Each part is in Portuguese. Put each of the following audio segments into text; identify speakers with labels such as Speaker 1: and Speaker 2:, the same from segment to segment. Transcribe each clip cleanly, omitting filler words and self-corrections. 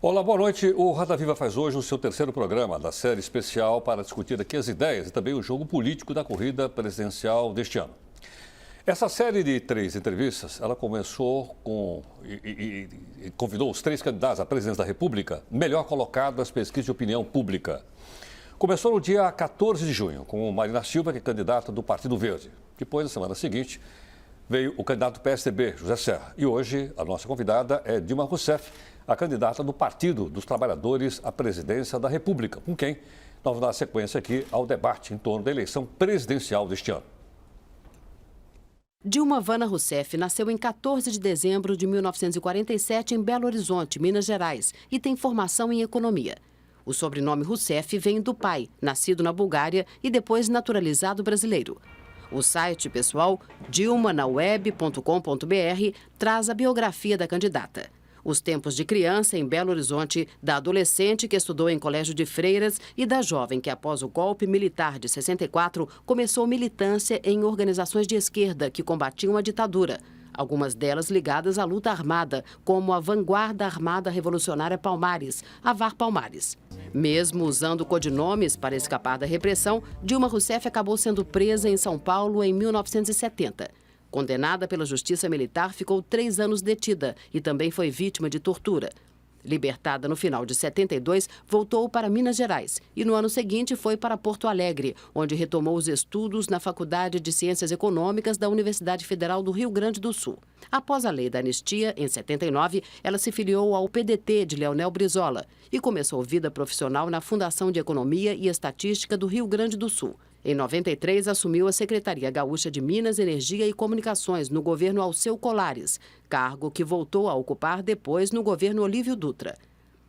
Speaker 1: Olá, boa noite. O Roda Viva faz hoje o seu terceiro programa da série especial para discutir aqui as ideias e também o jogo político da corrida presidencial deste ano. Essa série de 3 entrevistas, ela começou com e convidou os 3 candidatos à presidência da República melhor colocados nas pesquisas de opinião pública. Começou no dia 14 de junho, com Marina Silva, que é candidata do Partido Verde. Depois, na semana seguinte, veio o candidato do PSDB, José Serra. E hoje, a nossa convidada é Dilma Rousseff, a candidata do Partido dos Trabalhadores à presidência da República, com quem nós vamos dar sequência aqui ao debate em torno da eleição presidencial deste ano.
Speaker 2: Dilma Vana Rousseff nasceu em 14 de dezembro de 1947 em Belo Horizonte, Minas Gerais, e tem formação em economia. O sobrenome Rousseff vem do pai, nascido na Bulgária e depois naturalizado brasileiro. O site pessoal dilmanaweb.com.br traz a biografia da candidata. Os tempos de criança em Belo Horizonte, da adolescente que estudou em colégio de freiras e da jovem que, após o golpe militar de 64, começou militância em organizações de esquerda que combatiam a ditadura, algumas delas ligadas à luta armada, como a Vanguarda Armada Revolucionária Palmares, a VAR Palmares. Mesmo usando codinomes para escapar da repressão, Dilma Rousseff acabou sendo presa em São Paulo em 1970. Condenada pela Justiça Militar, ficou 3 anos detida e também foi vítima de tortura. Libertada no final de 72, voltou para Minas Gerais e no ano seguinte foi para Porto Alegre, onde retomou os estudos na Faculdade de Ciências Econômicas da Universidade Federal do Rio Grande do Sul. Após a lei da anistia, em 79, ela se filiou ao PDT de Leonel Brizola e começou vida profissional na Fundação de Economia e Estatística do Rio Grande do Sul. Em 93, assumiu a Secretaria Gaúcha de Minas, Energia e Comunicações no governo Alceu Colares, cargo que voltou a ocupar depois no governo Olívio Dutra.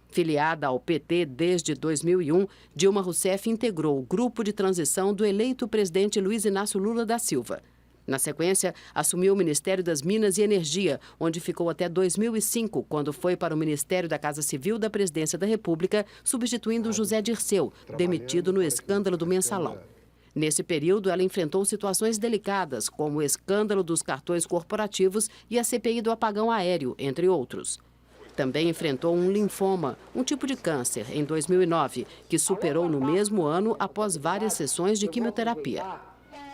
Speaker 2: Filiada ao PT desde 2001, Dilma Rousseff integrou o grupo de transição do eleito presidente Luiz Inácio Lula da Silva. Na sequência, assumiu o Ministério das Minas e Energia, onde ficou até 2005, quando foi para o Ministério da Casa Civil da Presidência da República, substituindo José Dirceu, demitido no escândalo do Mensalão. Nesse período, ela enfrentou situações delicadas, como o escândalo dos cartões corporativos e a CPI do apagão aéreo, entre outros. Também enfrentou um linfoma, um tipo de câncer, em 2009, que superou no mesmo ano após várias sessões de quimioterapia.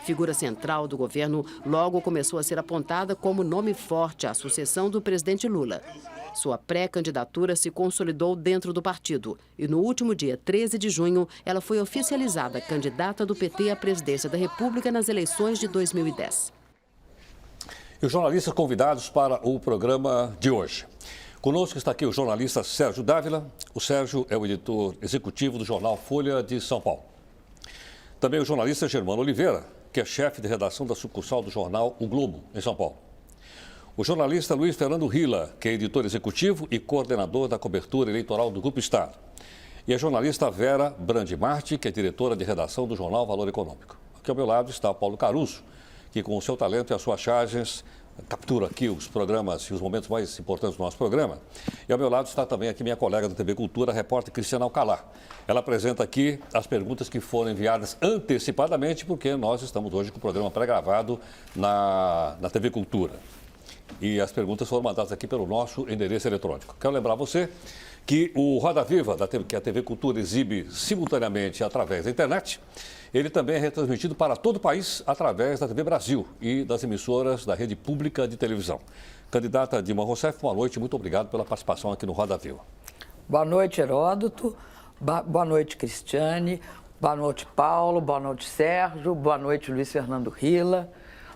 Speaker 2: Figura central do governo, logo começou a ser apontada como nome forte à sucessão do presidente Lula. Sua pré-candidatura se consolidou dentro do partido e no último dia 13 de junho, ela foi oficializada candidata do PT à presidência da República nas eleições de 2010.
Speaker 1: E os jornalistas convidados para o programa de hoje. Conosco está aqui o jornalista Sérgio Dávila. O Sérgio é o editor executivo do jornal Folha de São Paulo. Também o jornalista Germano Oliveira, que é chefe de redação da sucursal do jornal O Globo, em São Paulo. O jornalista Luiz Fernando Rila, que é editor executivo e coordenador da cobertura eleitoral do Grupo Estado. E a jornalista Vera Brandimarte, que é diretora de redação do jornal Valor Econômico. Aqui ao meu lado está Paulo Caruso, que com o seu talento e as suas charges captura aqui os programas e os momentos mais importantes do nosso programa. E ao meu lado está também aqui minha colega da TV Cultura, a repórter Cristiana Alcalá. Ela apresenta aqui as perguntas que foram enviadas antecipadamente, porque nós estamos hoje com o programa pré-gravado na TV Cultura. E as perguntas foram mandadas aqui pelo nosso endereço eletrônico. Quero lembrar você que o Roda Viva, que a TV Cultura exibe simultaneamente através da internet, ele também é retransmitido para todo o país através da TV Brasil e das emissoras da rede pública de televisão. Candidata Dilma Rousseff, boa noite, muito obrigado pela participação aqui no Roda Viva.
Speaker 3: Boa noite, Heródoto. Boa noite, Cristiane. Boa noite, Paulo. Boa noite, Sérgio. Boa noite, Luiz Fernando Rila.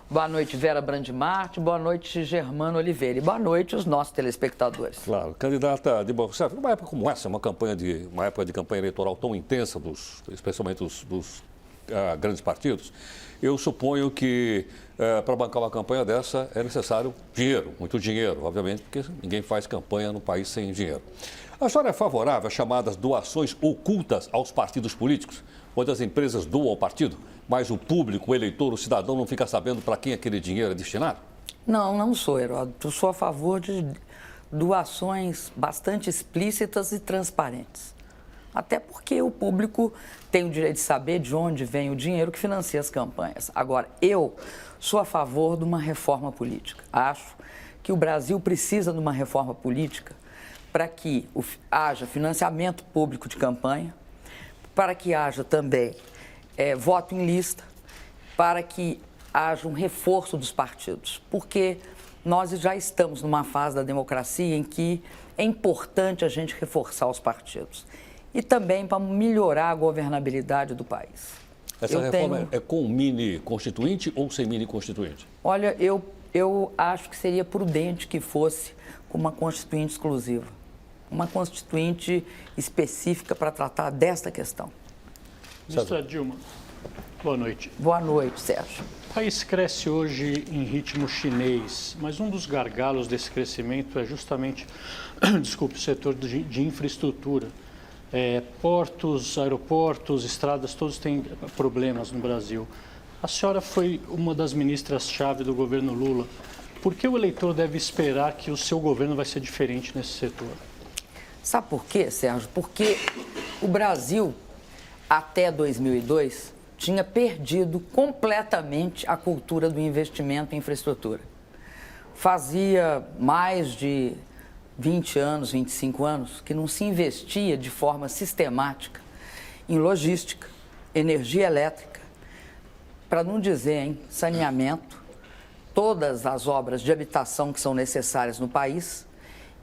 Speaker 3: Boa noite, Vera Brandimarte. Boa noite, Germano Oliveira. E boa noite, os nossos telespectadores.
Speaker 1: Claro. Candidata Dilma Rousseff, numa época como essa, uma época de campanha eleitoral tão intensa, especialmente dos grandes partidos, eu suponho que para bancar uma campanha dessa é necessário dinheiro, muito dinheiro, obviamente, porque ninguém faz campanha no país sem dinheiro. A senhora é favorável às chamadas doações ocultas aos partidos políticos, onde as empresas doam ao partido, mas o público, o eleitor, o cidadão não fica sabendo para quem aquele dinheiro é destinado?
Speaker 3: Não, não sou, Heródoto. Sou a favor de doações bastante explícitas e transparentes. Até porque o público tem o direito de saber de onde vem o dinheiro que financia as campanhas. Agora, eu sou a favor de uma reforma política. Acho que o Brasil precisa de uma reforma política para que haja financiamento público de campanha, para que haja também voto em lista, para que haja um reforço dos partidos, porque nós já estamos numa fase da democracia em que é importante a gente reforçar os partidos e também para melhorar a governabilidade do país.
Speaker 1: Essa reforma é com mini constituinte ou sem mini constituinte?
Speaker 3: Olha, eu acho que seria prudente que fosse com uma constituinte exclusiva, uma constituinte específica para tratar desta questão.
Speaker 4: Ministra Dilma, boa noite.
Speaker 3: Boa noite, Sérgio.
Speaker 4: O país cresce hoje em ritmo chinês, mas um dos gargalos desse crescimento é justamente, desculpe, o setor de infraestrutura. Portos, aeroportos, estradas, todos têm problemas no Brasil. A senhora foi uma das ministras-chave do governo Lula. Por que o eleitor deve esperar que o seu governo vai ser diferente nesse setor?
Speaker 3: Sabe por quê, Sérgio? Porque o Brasil, até 2002, tinha perdido completamente a cultura do investimento em infraestrutura. Fazia mais de 20 anos, 25 anos, que não se investia de forma sistemática em logística, energia elétrica, para não dizer saneamento, todas as obras de habitação que são necessárias no país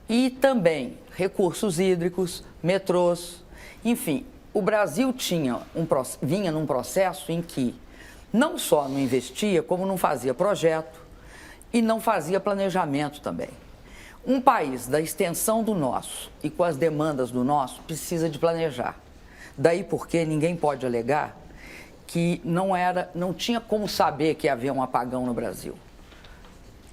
Speaker 3: e também recursos hídricos, metrôs, enfim. O Brasil vinha num processo em que não só não investia, como não fazia projeto e não fazia planejamento também. Um país da extensão do nosso e com as demandas do nosso precisa de planejar. Daí porque ninguém pode alegar que não tinha como saber que havia um apagão no Brasil.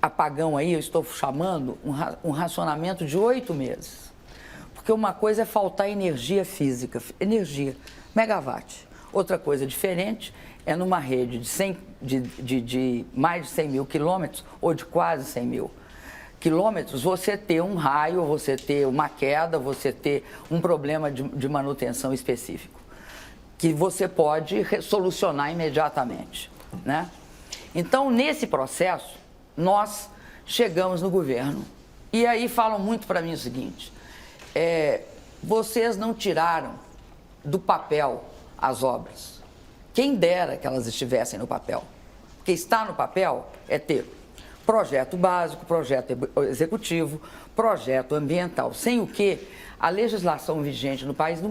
Speaker 3: Apagão aí eu estou chamando um racionamento de 8 meses. Porque uma coisa é faltar energia física, energia, megawatt. Outra coisa diferente é numa rede de mais de 100 mil quilômetros ou de quase 100 mil quilômetros, você ter um raio, você ter uma queda, você ter um problema de manutenção específico, que você pode solucionar imediatamente, né? Então, nesse processo, nós chegamos no governo e aí falam muito para mim o seguinte: vocês não tiraram do papel as obras. Quem dera que elas estivessem no papel. Porque estar no papel é ter projeto básico, projeto executivo, projeto ambiental. Sem o que a legislação vigente no país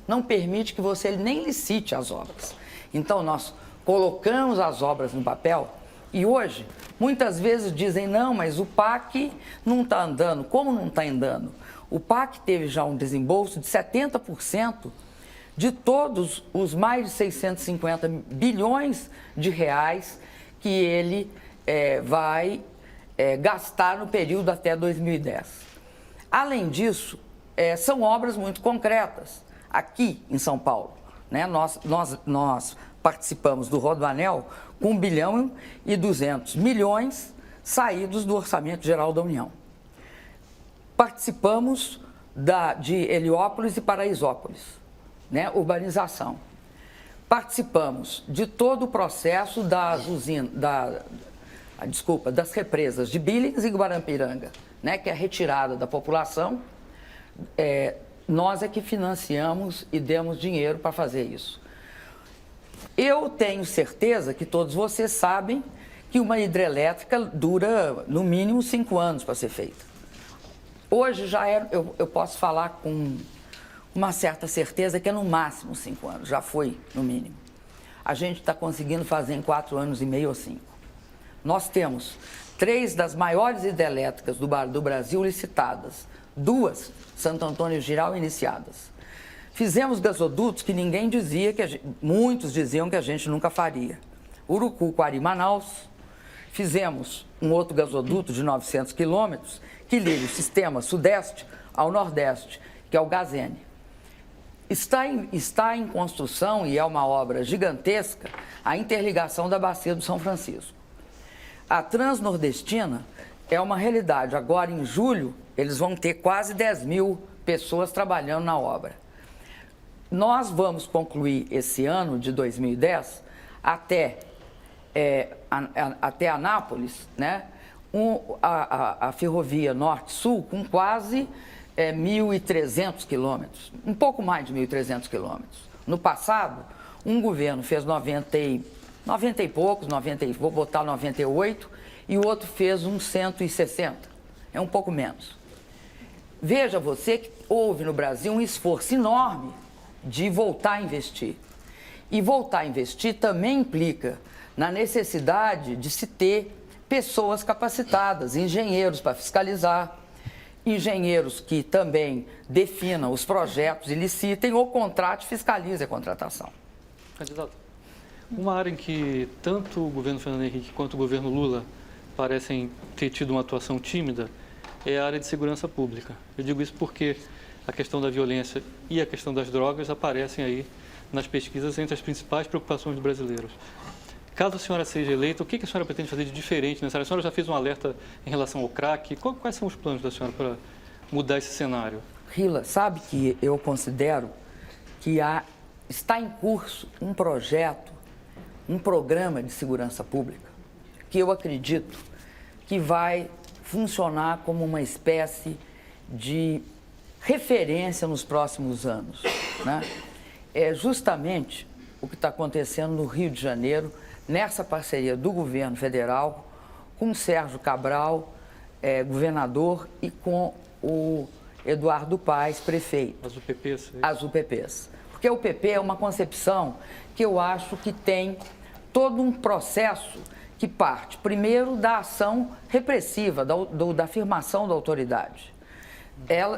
Speaker 3: não permite que você nem licite as obras. Então, nós colocamos as obras no papel e hoje, muitas vezes dizem, não, mas o PAC não está andando. Como não está andando? O PAC teve já um desembolso de 70% de todos os mais de 650 bilhões de reais que ele vai gastar no período até 2010. Além disso, são obras muito concretas. Aqui em São Paulo, né, nós participamos do Rodoanel com 1 bilhão e 200 milhões saídos do Orçamento Geral da União. Participamos de Heliópolis e Paraisópolis, né, urbanização. Participamos de todo o processo das represas de Billings e Guarapiranga, né, que é a retirada da população. Nós é que financiamos e demos dinheiro para fazer isso. Eu tenho certeza que todos vocês sabem que uma hidrelétrica dura no mínimo 5 anos para ser feita. Hoje eu posso falar com uma certa certeza que é no máximo 5 anos, já foi no mínimo. A gente está conseguindo fazer em 4 anos e meio ou 5. Nós temos 3 das maiores hidrelétricas do Brasil licitadas, 2, Santo Antônio e Giral, iniciadas. Fizemos gasodutos que ninguém dizia, muitos diziam que a gente nunca faria. Urucu, Quari, Manaus. Fizemos um outro gasoduto de 900 quilômetros que liga o sistema sudeste ao nordeste, que é o Gazene. Está em construção, e é uma obra gigantesca, a interligação da Bacia do São Francisco. A Transnordestina é uma realidade. Agora, em julho, eles vão ter quase 10 mil pessoas trabalhando na obra. Nós vamos concluir esse ano de 2010 até Anápolis, né, a ferrovia Norte-Sul com quase 1.300 quilômetros, um pouco mais de 1.300 quilômetros. No passado, um governo fez 90 e poucos, vou botar 98, e o outro fez uns 160, é um pouco menos. Veja você que houve no Brasil um esforço enorme de voltar a investir. E voltar a investir também implica na necessidade de se ter pessoas capacitadas, engenheiros para fiscalizar, engenheiros que também definam os projetos e licitem ou contratem e fiscalizem a contratação.
Speaker 5: Candidato, uma área em que tanto o governo Fernando Henrique quanto o governo Lula parecem ter tido uma atuação tímida é a área de segurança pública. Eu digo isso porque a questão da violência e a questão das drogas aparecem aí nas pesquisas entre as principais preocupações dos brasileiros. Caso a senhora seja eleita, o que a senhora pretende fazer de diferente nessa área? A senhora já fez um alerta em relação ao crack. Quais são os planos da senhora para mudar esse cenário?
Speaker 3: Rila, sabe que eu considero que está em curso um projeto, um programa de segurança pública, que eu acredito que vai funcionar como uma espécie de referência nos próximos anos, né? É justamente o que está acontecendo no Rio de Janeiro, nessa parceria do governo federal com o Sérgio Cabral, governador, e com o Eduardo Paes, prefeito.
Speaker 5: As UPPs?
Speaker 3: As UPPs. Porque o UPP é uma concepção que eu acho que tem todo um processo que parte, primeiro, da ação repressiva, da afirmação da autoridade.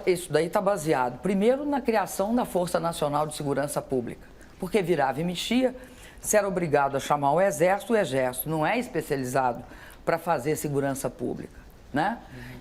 Speaker 3: Isso daí está baseado, primeiro, na criação da Força Nacional de Segurança Pública, porque virava e mexia, se era obrigado a chamar o Exército não é especializado para fazer segurança pública, né?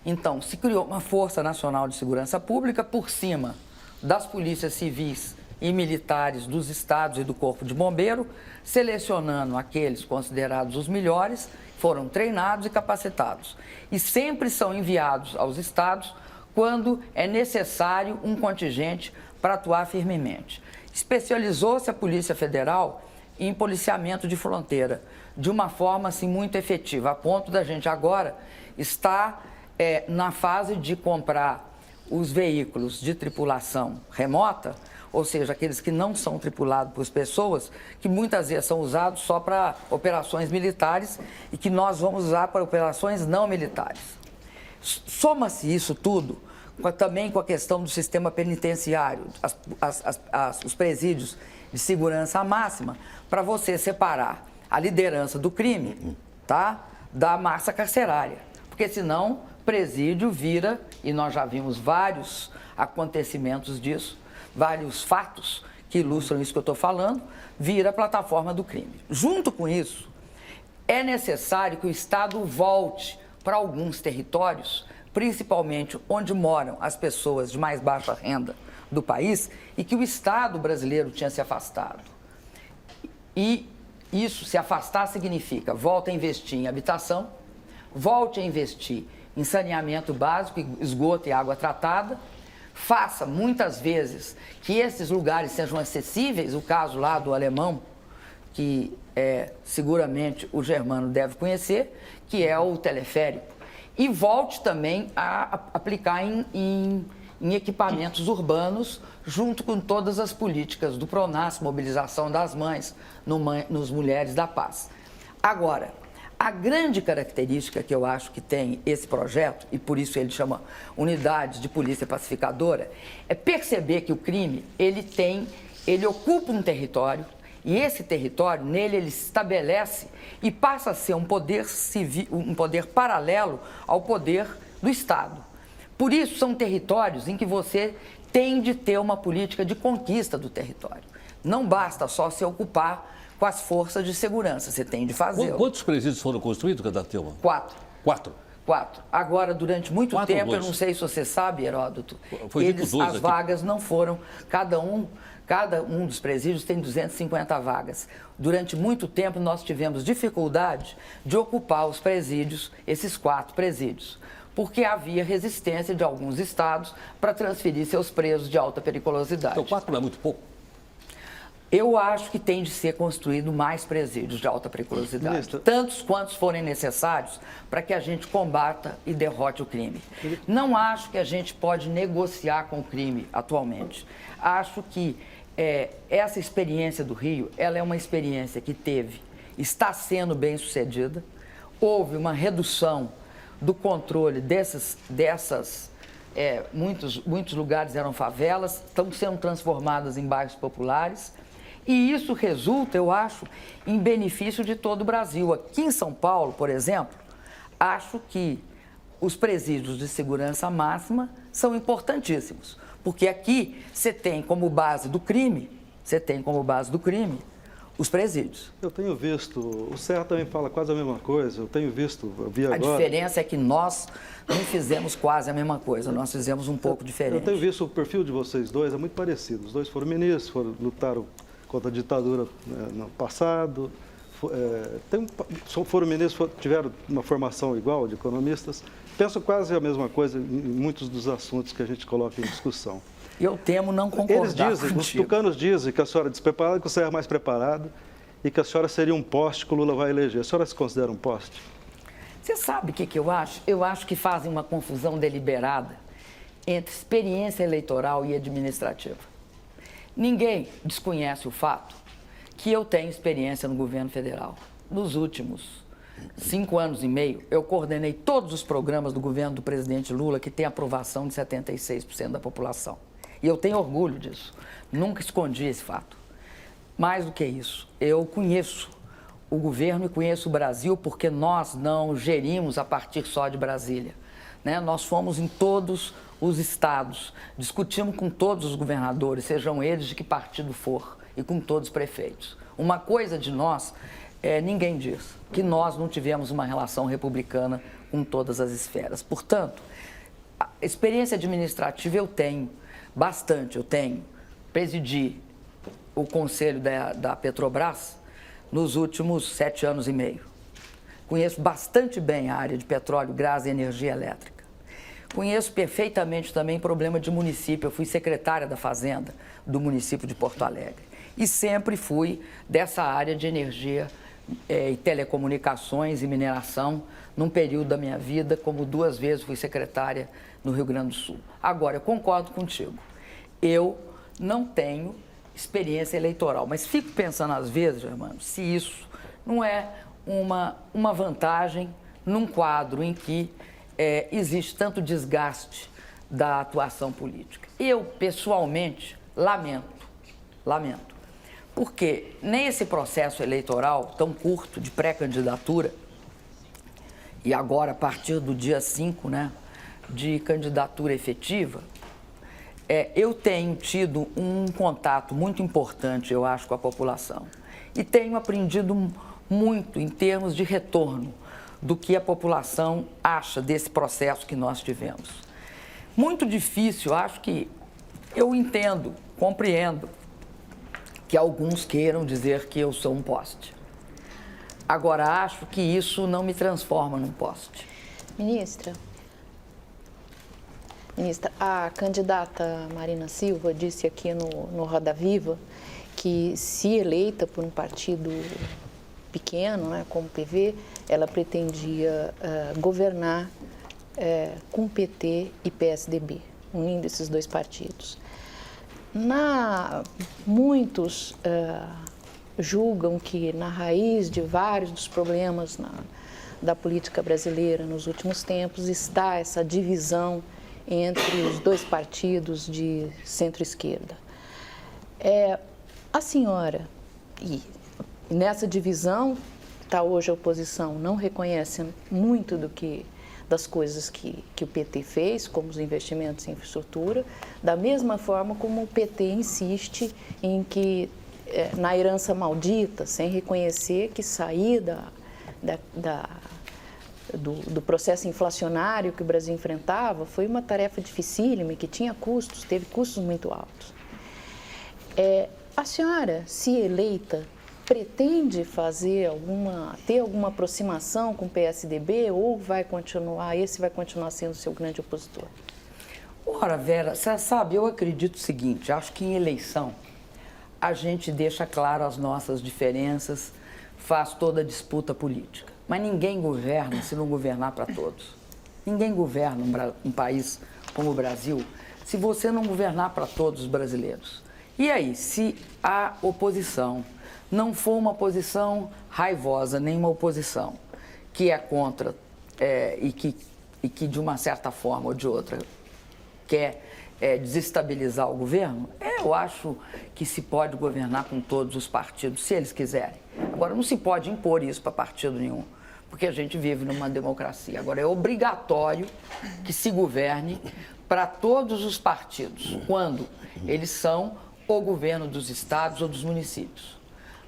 Speaker 3: Então, se criou uma Força Nacional de Segurança Pública por cima das polícias civis e militares dos estados e do Corpo de Bombeiro, selecionando aqueles considerados os melhores, foram treinados e capacitados. E sempre são enviados aos estados quando é necessário um contingente para atuar firmemente. Especializou-se a Polícia Federal em policiamento de fronteira, de uma forma assim, muito efetiva, a ponto da gente agora estar na fase de comprar os veículos de tripulação remota, ou seja, aqueles que não são tripulados por pessoas, que muitas vezes são usados só para operações militares e que nós vamos usar para operações não militares. Soma-se isso tudo também com a questão do sistema penitenciário, os presídios de segurança máxima, para você separar a liderança do crime, tá, da massa carcerária. Porque senão presídio vira, e nós já vimos vários acontecimentos disso, vários fatos que ilustram isso que eu estou falando, vira a plataforma do crime. Junto com isso, é necessário que o Estado volte para alguns territórios, principalmente onde moram as pessoas de mais baixa renda do país, e que o Estado brasileiro tinha se afastado. E isso, se afastar, significa volta a investir em habitação, volte a investir em saneamento básico, esgoto e água tratada, faça muitas vezes que esses lugares sejam acessíveis, o caso lá do Alemão, que seguramente o Germano deve conhecer, que é o teleférico. E volte também a aplicar em equipamentos urbanos, junto com todas as políticas do PRONAS, mobilização das mães, nos Mulheres da Paz. Agora, a grande característica que eu acho que tem esse projeto, e por isso ele chama Unidades de Polícia Pacificadora, é perceber que o crime, ele ocupa um território, e esse território, nele, ele se estabelece e passa a ser um poder civil, um poder paralelo ao poder do Estado. Por isso, são territórios em que você tem de ter uma política de conquista do território. Não basta só se ocupar com as forças de segurança, você tem de fazer.
Speaker 1: Quantos presídios foram construídos, candidato Tilma?
Speaker 3: 4.
Speaker 1: 4?
Speaker 3: 4. Agora, durante muito
Speaker 1: 4
Speaker 3: tempo, eu não sei se você sabe, Heródoto, as vagas não foram, cada um dos presídios tem 250 vagas. Durante muito tempo, nós tivemos dificuldade de ocupar os presídios, esses 4 presídios, porque havia resistência de alguns estados para transferir seus presos de alta periculosidade.
Speaker 1: Então, 4 não é muito pouco?
Speaker 3: Eu acho que tem de ser construído mais presídios de alta periculosidade,
Speaker 6: Ministra,
Speaker 3: tantos quantos forem necessários para que a gente combata e derrote o crime. Não acho que a gente pode negociar com o crime atualmente. Acho que essa experiência do Rio, ela é uma experiência que está sendo bem sucedida. Houve uma redução do controle muitos lugares eram favelas, estão sendo transformadas em bairros populares. E isso resulta, eu acho, em benefício de todo o Brasil. Aqui em São Paulo, por exemplo, acho que os presídios de segurança máxima são importantíssimos. Porque aqui você tem como base do crime, os presídios.
Speaker 6: Eu tenho visto, o Serra também fala quase a mesma coisa, eu vi agora.
Speaker 3: A diferença é que nós não fizemos quase a mesma coisa, nós fizemos um pouco diferente.
Speaker 6: Eu tenho visto o perfil de vocês dois, é muito parecido. Os dois foram ministros, lutaram contra a ditadura no passado, foram ministros, tiveram uma formação igual de economistas. Penso quase a mesma coisa em muitos dos assuntos que a gente coloca em discussão.
Speaker 3: Eu temo não concordar contigo.
Speaker 6: Os tucanos dizem que a senhora é despreparada, que o Serra é mais preparado e que a senhora seria um poste que o Lula vai eleger. A senhora se considera um poste?
Speaker 3: Você sabe o que eu acho? Eu acho que fazem uma confusão deliberada entre experiência eleitoral e administrativa. Ninguém desconhece o fato que eu tenho experiência no governo federal. Nos últimos 5 anos e meio, eu coordenei todos os programas do governo do presidente Lula que tem aprovação de 76% da população. E eu tenho orgulho disso. Nunca escondi esse fato. Mais do que isso, eu conheço o governo e conheço o Brasil porque nós não gerimos a partir só de Brasília, né? Nós fomos em todos os estados, discutimos com todos os governadores, sejam eles de que partido for, e com todos os prefeitos. Uma coisa de nós, ninguém diz, que nós não tivemos uma relação republicana com todas as esferas. Portanto, a experiência administrativa eu tenho bastante, presidi o conselho da Petrobras nos últimos 7 anos e meio. Conheço bastante bem a área de petróleo, gás e energia elétrica. Conheço perfeitamente também o problema de município. Eu fui secretária da Fazenda do município de Porto Alegre. E sempre fui dessa área de energia e telecomunicações e mineração num período da minha vida, como 2 vezes fui secretária no Rio Grande do Sul. Agora, eu concordo contigo. Eu não tenho experiência eleitoral, mas fico pensando às vezes, Germano, se isso não é uma vantagem num quadro em que existe tanto desgaste da atuação política. Eu, pessoalmente, lamento, porque nesse processo eleitoral tão curto de pré-candidatura, e agora a partir do dia 5, né, de candidatura efetiva, eu tenho tido um contato muito importante, eu acho, com a população. E tenho aprendido muito em termos de retorno do que a população acha desse processo que nós tivemos. Muito difícil, acho que eu entendo, compreendo que alguns queiram dizer que eu sou um poste. Agora, acho que isso não me transforma num poste.
Speaker 7: Ministra, a candidata Marina Silva disse aqui no Roda Viva que, se eleita por um partido pequeno, né, como o PV, ela pretendia governar com PT e PSDB, unindo esses 2 partidos. Muitos julgam que na raiz de vários dos problemas da política brasileira nos últimos tempos está essa divisão entre os 2 partidos de centro-esquerda. A senhora, e nessa divisão, está hoje a oposição, não reconhece muito das coisas que o PT fez, como os investimentos em infraestrutura, da mesma forma como o PT insiste em que, na herança maldita, sem reconhecer que sair do processo inflacionário que o Brasil enfrentava foi uma tarefa dificílima e que tinha custos, teve custos muito altos. A senhora, se eleita, pretende ter alguma aproximação com o PSDB ou vai continuar sendo o seu grande opositor?
Speaker 3: Ora, Vera, você sabe, eu acredito o seguinte, acho que em eleição a gente deixa claro as nossas diferenças, faz toda a disputa política. Mas ninguém governa se não governar para todos. Ninguém governa um país como o Brasil se você não governar para todos os brasileiros. E aí, se a oposição não for uma oposição raivosa, nem uma oposição que é contra e que de uma certa forma ou de outra quer desestabilizar o governo, eu acho que se pode governar com todos os partidos, se eles quiserem. Agora, não se pode impor isso para partido nenhum, porque a gente vive numa democracia. Agora, é obrigatório que se governe para todos os partidos, quando eles são o governo dos estados ou dos municípios.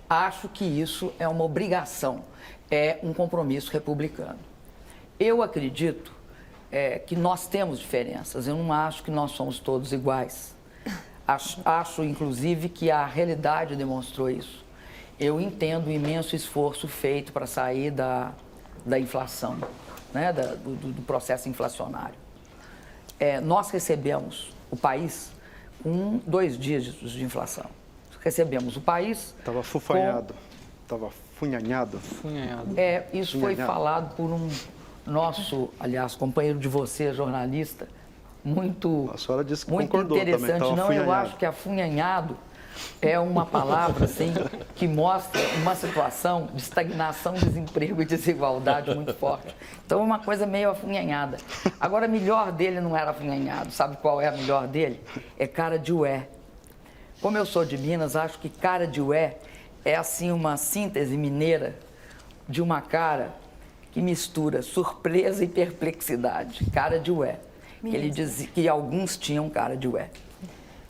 Speaker 3: Acho que isso é uma obrigação, é um compromisso republicano. Eu acredito que nós temos diferenças, eu não acho que nós somos todos iguais. Acho, inclusive, que a realidade demonstrou isso. Eu entendo o imenso esforço feito para sair da inflação, né, do processo inflacionário. Nós recebemos o país com 2 dígitos de inflação. Recebemos o país...
Speaker 6: Estava fufanhado, estava funhanhado.
Speaker 3: Isso foi falado por um nosso, aliás, companheiro de você, jornalista, muito,
Speaker 6: a senhora disse que
Speaker 3: muito
Speaker 6: concordou
Speaker 3: interessante.
Speaker 6: também,
Speaker 3: Não, eu acho que afunhanhado é uma palavra assim, que mostra uma situação de estagnação, desemprego e desigualdade muito forte. Então é uma coisa meio afunhanhada. Agora, a melhor dele não era afunhanhado. Sabe qual é a melhor dele? É cara de ué. Como eu sou de Minas, acho que cara de ué é assim uma síntese mineira de uma cara que mistura surpresa e perplexidade. Cara de ué. Ele dizia que alguns tinham cara de ué.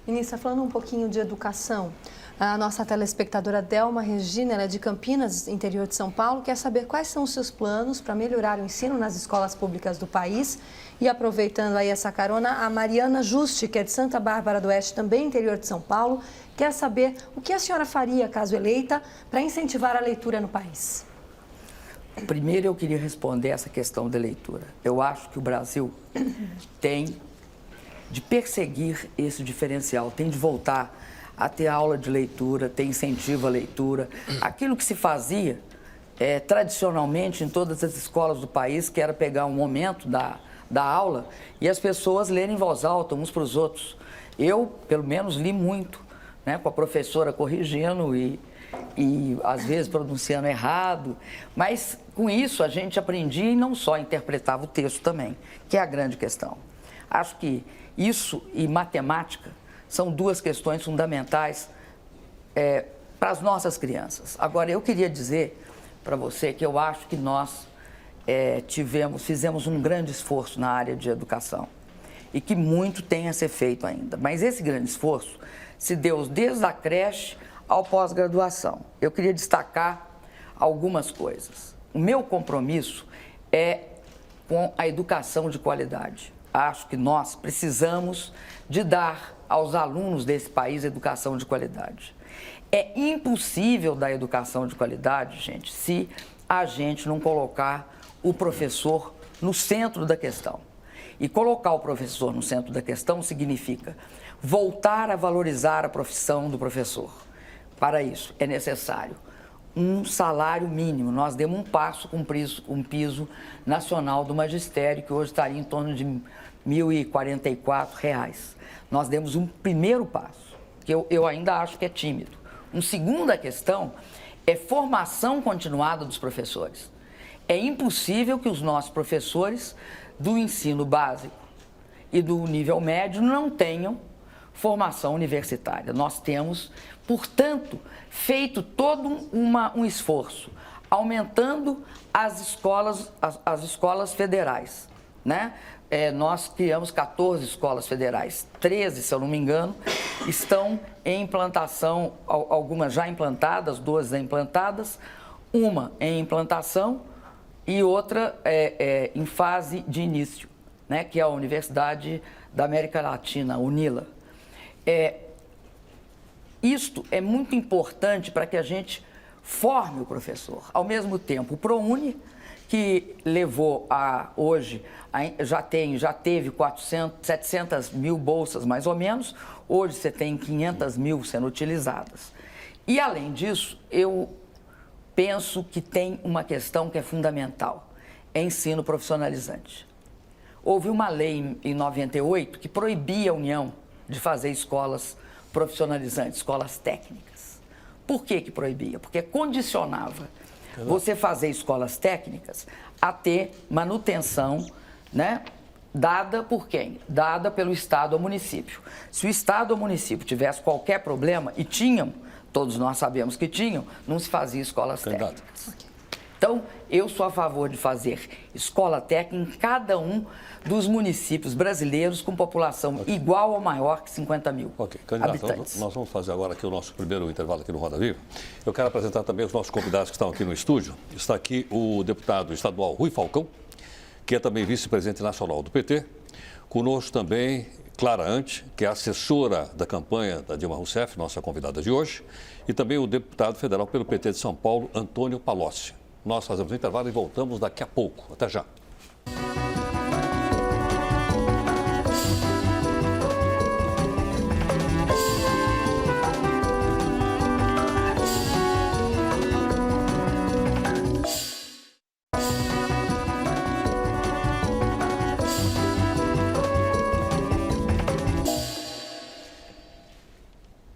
Speaker 8: Ministra, falando um pouquinho de educação, a nossa telespectadora Delma Regina, ela é de Campinas, interior de São Paulo, quer saber quais são os seus planos para melhorar o ensino nas escolas públicas do país. E aproveitando aí essa carona, a Mariana Juste, que é de Santa Bárbara do Oeste, também interior de São Paulo, quer saber o que a senhora faria, caso eleita, para incentivar a leitura no país.
Speaker 3: Primeiro, eu queria responder essa questão da leitura. Eu acho que o Brasil tem de perseguir esse diferencial, tem de voltar a ter aula de leitura, ter incentivo à leitura. Aquilo que se fazia tradicionalmente em todas as escolas do país, que era pegar um momento da aula e as pessoas lerem em voz alta uns para os outros. Eu, pelo menos, li muito, né, com a professora corrigindo e às vezes pronunciando errado, mas com isso a gente aprendia e não só interpretava o texto também, que é a grande questão. Acho que isso e matemática são 2 questões fundamentais para as nossas crianças. Agora, eu queria dizer para você que eu acho que nós fizemos um grande esforço na área de educação e que muito tem a ser feito ainda. Mas esse grande esforço se deu desde a creche ao pós-graduação. Eu queria destacar algumas coisas. O meu compromisso é com a educação de qualidade. Acho que nós precisamos de dar aos alunos desse país educação de qualidade. É impossível dar educação de qualidade, gente, se a gente não colocar o professor no centro da questão. E colocar o professor no centro da questão significa voltar a valorizar a profissão do professor. Para isso, é necessário um salário mínimo. Nós demos um passo com um piso nacional do magistério, que hoje estaria em torno de R$ 1.044. Nós demos um primeiro passo, que eu ainda acho que é tímido. Uma segunda questão é formação continuada dos professores. É impossível que os nossos professores do ensino básico e do nível médio não tenham formação universitária. Nós temos, portanto, feito todo um esforço, aumentando as escolas federais, né? Nós criamos 14 escolas federais, 13, se eu não me engano, estão em implantação, algumas já implantadas, 12 implantadas, uma em implantação e outra em fase de início, né? Que é a Universidade da América Latina, UNILA. Isto é muito importante para que a gente forme o professor. Ao mesmo tempo, o ProUni, que levou a, hoje, já teve 700 mil bolsas, mais ou menos, hoje você tem 500 mil sendo utilizadas. E, além disso, eu penso que tem uma questão que é fundamental, é ensino profissionalizante. Houve uma lei em 98 que proibia a União de fazer escolas profissionalizantes, escolas técnicas. Por que proibia? Porque condicionava você fazer escolas técnicas a ter manutenção, né, dada por quem? Dada pelo Estado ou município. Se o Estado ou município tivesse qualquer problema, e tinham, todos nós sabemos que tinham, não se fazia escolas técnicas. Então, eu sou a favor de fazer escola técnica em cada um dos municípios brasileiros com população igual ou maior que 50 mil habitantes.
Speaker 1: Nós vamos fazer agora aqui o nosso primeiro intervalo aqui no Roda Viva. Eu quero apresentar também os nossos convidados que estão aqui no estúdio. Está aqui o deputado estadual Rui Falcão, que é também vice-presidente nacional do PT. Conosco também Clara Ante, que é assessora da campanha da Dilma Rousseff, nossa convidada de hoje. E também o deputado federal pelo PT de São Paulo, Antônio Palocci. Nós fazemos um intervalo e voltamos daqui a pouco. Até já.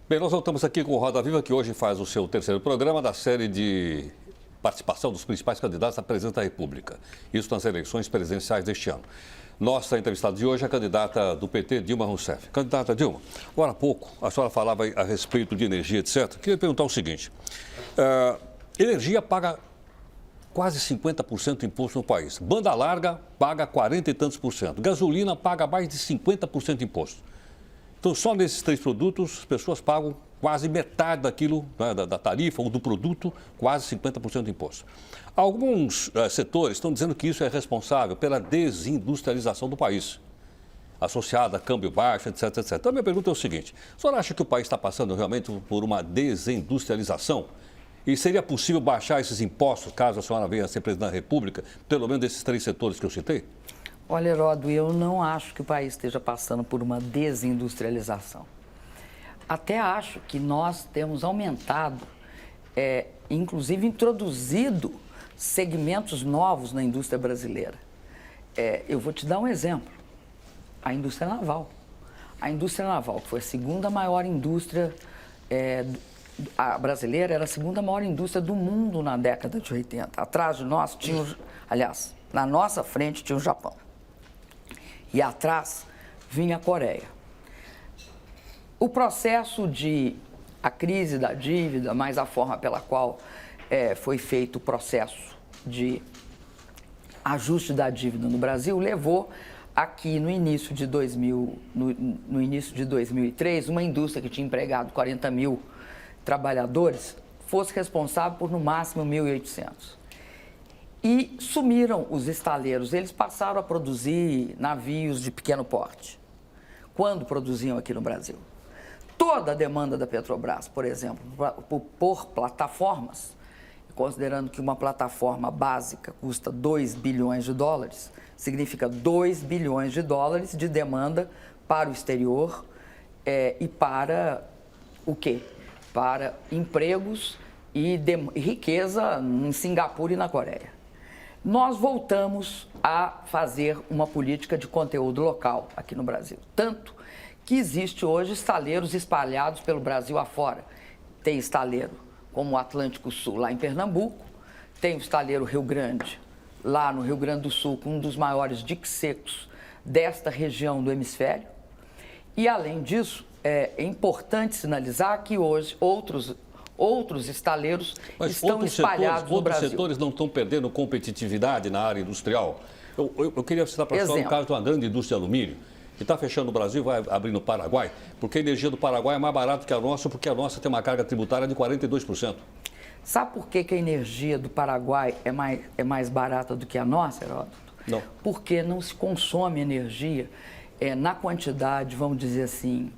Speaker 1: Bem, nós voltamos aqui com o Roda Viva, que hoje faz o seu terceiro programa da série de participação dos principais candidatos à presidência da República. Isso nas eleições presidenciais deste ano. Nossa entrevistada de hoje é a candidata do PT, Dilma Rousseff. Candidata Dilma, agora há pouco a senhora falava a respeito de energia, etc. Queria perguntar o seguinte, energia paga quase 50% de imposto no país. Banda larga paga 40 e tantos por cento. Gasolina paga mais de 50% de imposto. Então, só nesses três produtos, as pessoas pagam quase metade daquilo, né, da tarifa ou do produto, quase 50% de imposto. Alguns setores estão dizendo que isso é responsável pela desindustrialização do país, associada a câmbio baixo, etc, etc. Então, a minha pergunta é o seguinte, a senhora acha que o país está passando realmente por uma desindustrialização? E seria possível baixar esses impostos, caso a senhora venha a ser presidente da República, pelo menos desses três setores que eu citei?
Speaker 3: Olha, Heródoto, eu não acho que o país esteja passando por uma desindustrialização. Até acho que nós temos aumentado, inclusive introduzido segmentos novos na indústria brasileira. Eu vou te dar um exemplo. A indústria naval. A indústria naval, que foi a segunda maior indústria a brasileira, era a segunda maior indústria do mundo na década de 80. Atrás de nós tinha, aliás, na nossa frente tinha o Japão. E atrás vinha a Coreia. O processo a crise da dívida, mais a forma pela qual foi feito o processo de ajuste da dívida no Brasil, levou aqui no início de 2003, uma indústria que tinha empregado 40 mil trabalhadores, fosse responsável por no máximo 1.800. E sumiram os estaleiros, eles passaram a produzir navios de pequeno porte, quando produziam aqui no Brasil. Toda a demanda da Petrobras, por exemplo, por plataformas, considerando que uma plataforma básica custa 2 bilhões de dólares, significa 2 bilhões de dólares de demanda para o exterior e para o quê? Para empregos e riqueza em Singapura e na Coreia. Nós voltamos a fazer uma política de conteúdo local aqui no Brasil. Tanto que existe hoje estaleiros espalhados pelo Brasil afora. Tem estaleiro como o Atlântico Sul, lá em Pernambuco. Tem o estaleiro Rio Grande, lá no Rio Grande do Sul, com um dos maiores diques secos desta região do hemisfério. E, além disso, é importante sinalizar que hoje outros estaleiros estão espalhados no Brasil.
Speaker 1: Outros setores não estão perdendo competitividade na área industrial? Eu queria citar para a senhora o caso de uma grande indústria de alumínio, que está fechando o Brasil, vai abrir no Paraguai, porque a energia do Paraguai é mais barata que a nossa, porque a nossa tem uma carga tributária de 42%.
Speaker 3: Sabe por que a energia do Paraguai é mais barata do que a nossa, Heródoto?
Speaker 1: Não.
Speaker 3: Porque não se consome energia na quantidade, vamos dizer assim,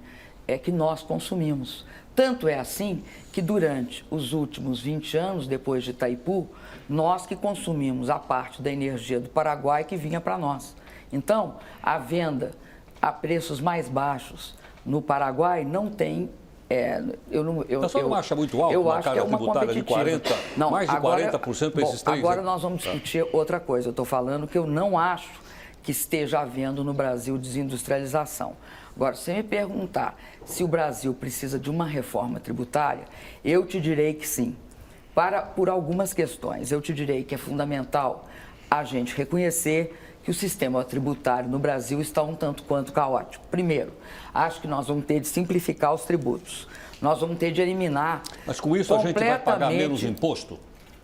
Speaker 3: é que nós consumimos. Tanto é assim que durante os últimos 20 anos, depois de Itaipu, nós que consumimos a parte da energia do Paraguai que vinha para nós. Então, a venda a preços mais baixos no Paraguai não tem...
Speaker 1: A senhora não acha muito alto uma carga tributária de 40%, não, mais de 40% para esses 3?
Speaker 3: Agora nós vamos discutir outra coisa. Eu estou falando que eu não acho que esteja havendo no Brasil desindustrialização. Agora, se você me perguntar se o Brasil precisa de uma reforma tributária, eu te direi que sim, por algumas questões. Eu te direi que é fundamental a gente reconhecer que o sistema tributário no Brasil está um tanto quanto caótico. Primeiro, acho que nós vamos ter de simplificar os tributos. Nós vamos ter de eliminar.
Speaker 1: Mas com isso a gente vai pagar menos imposto?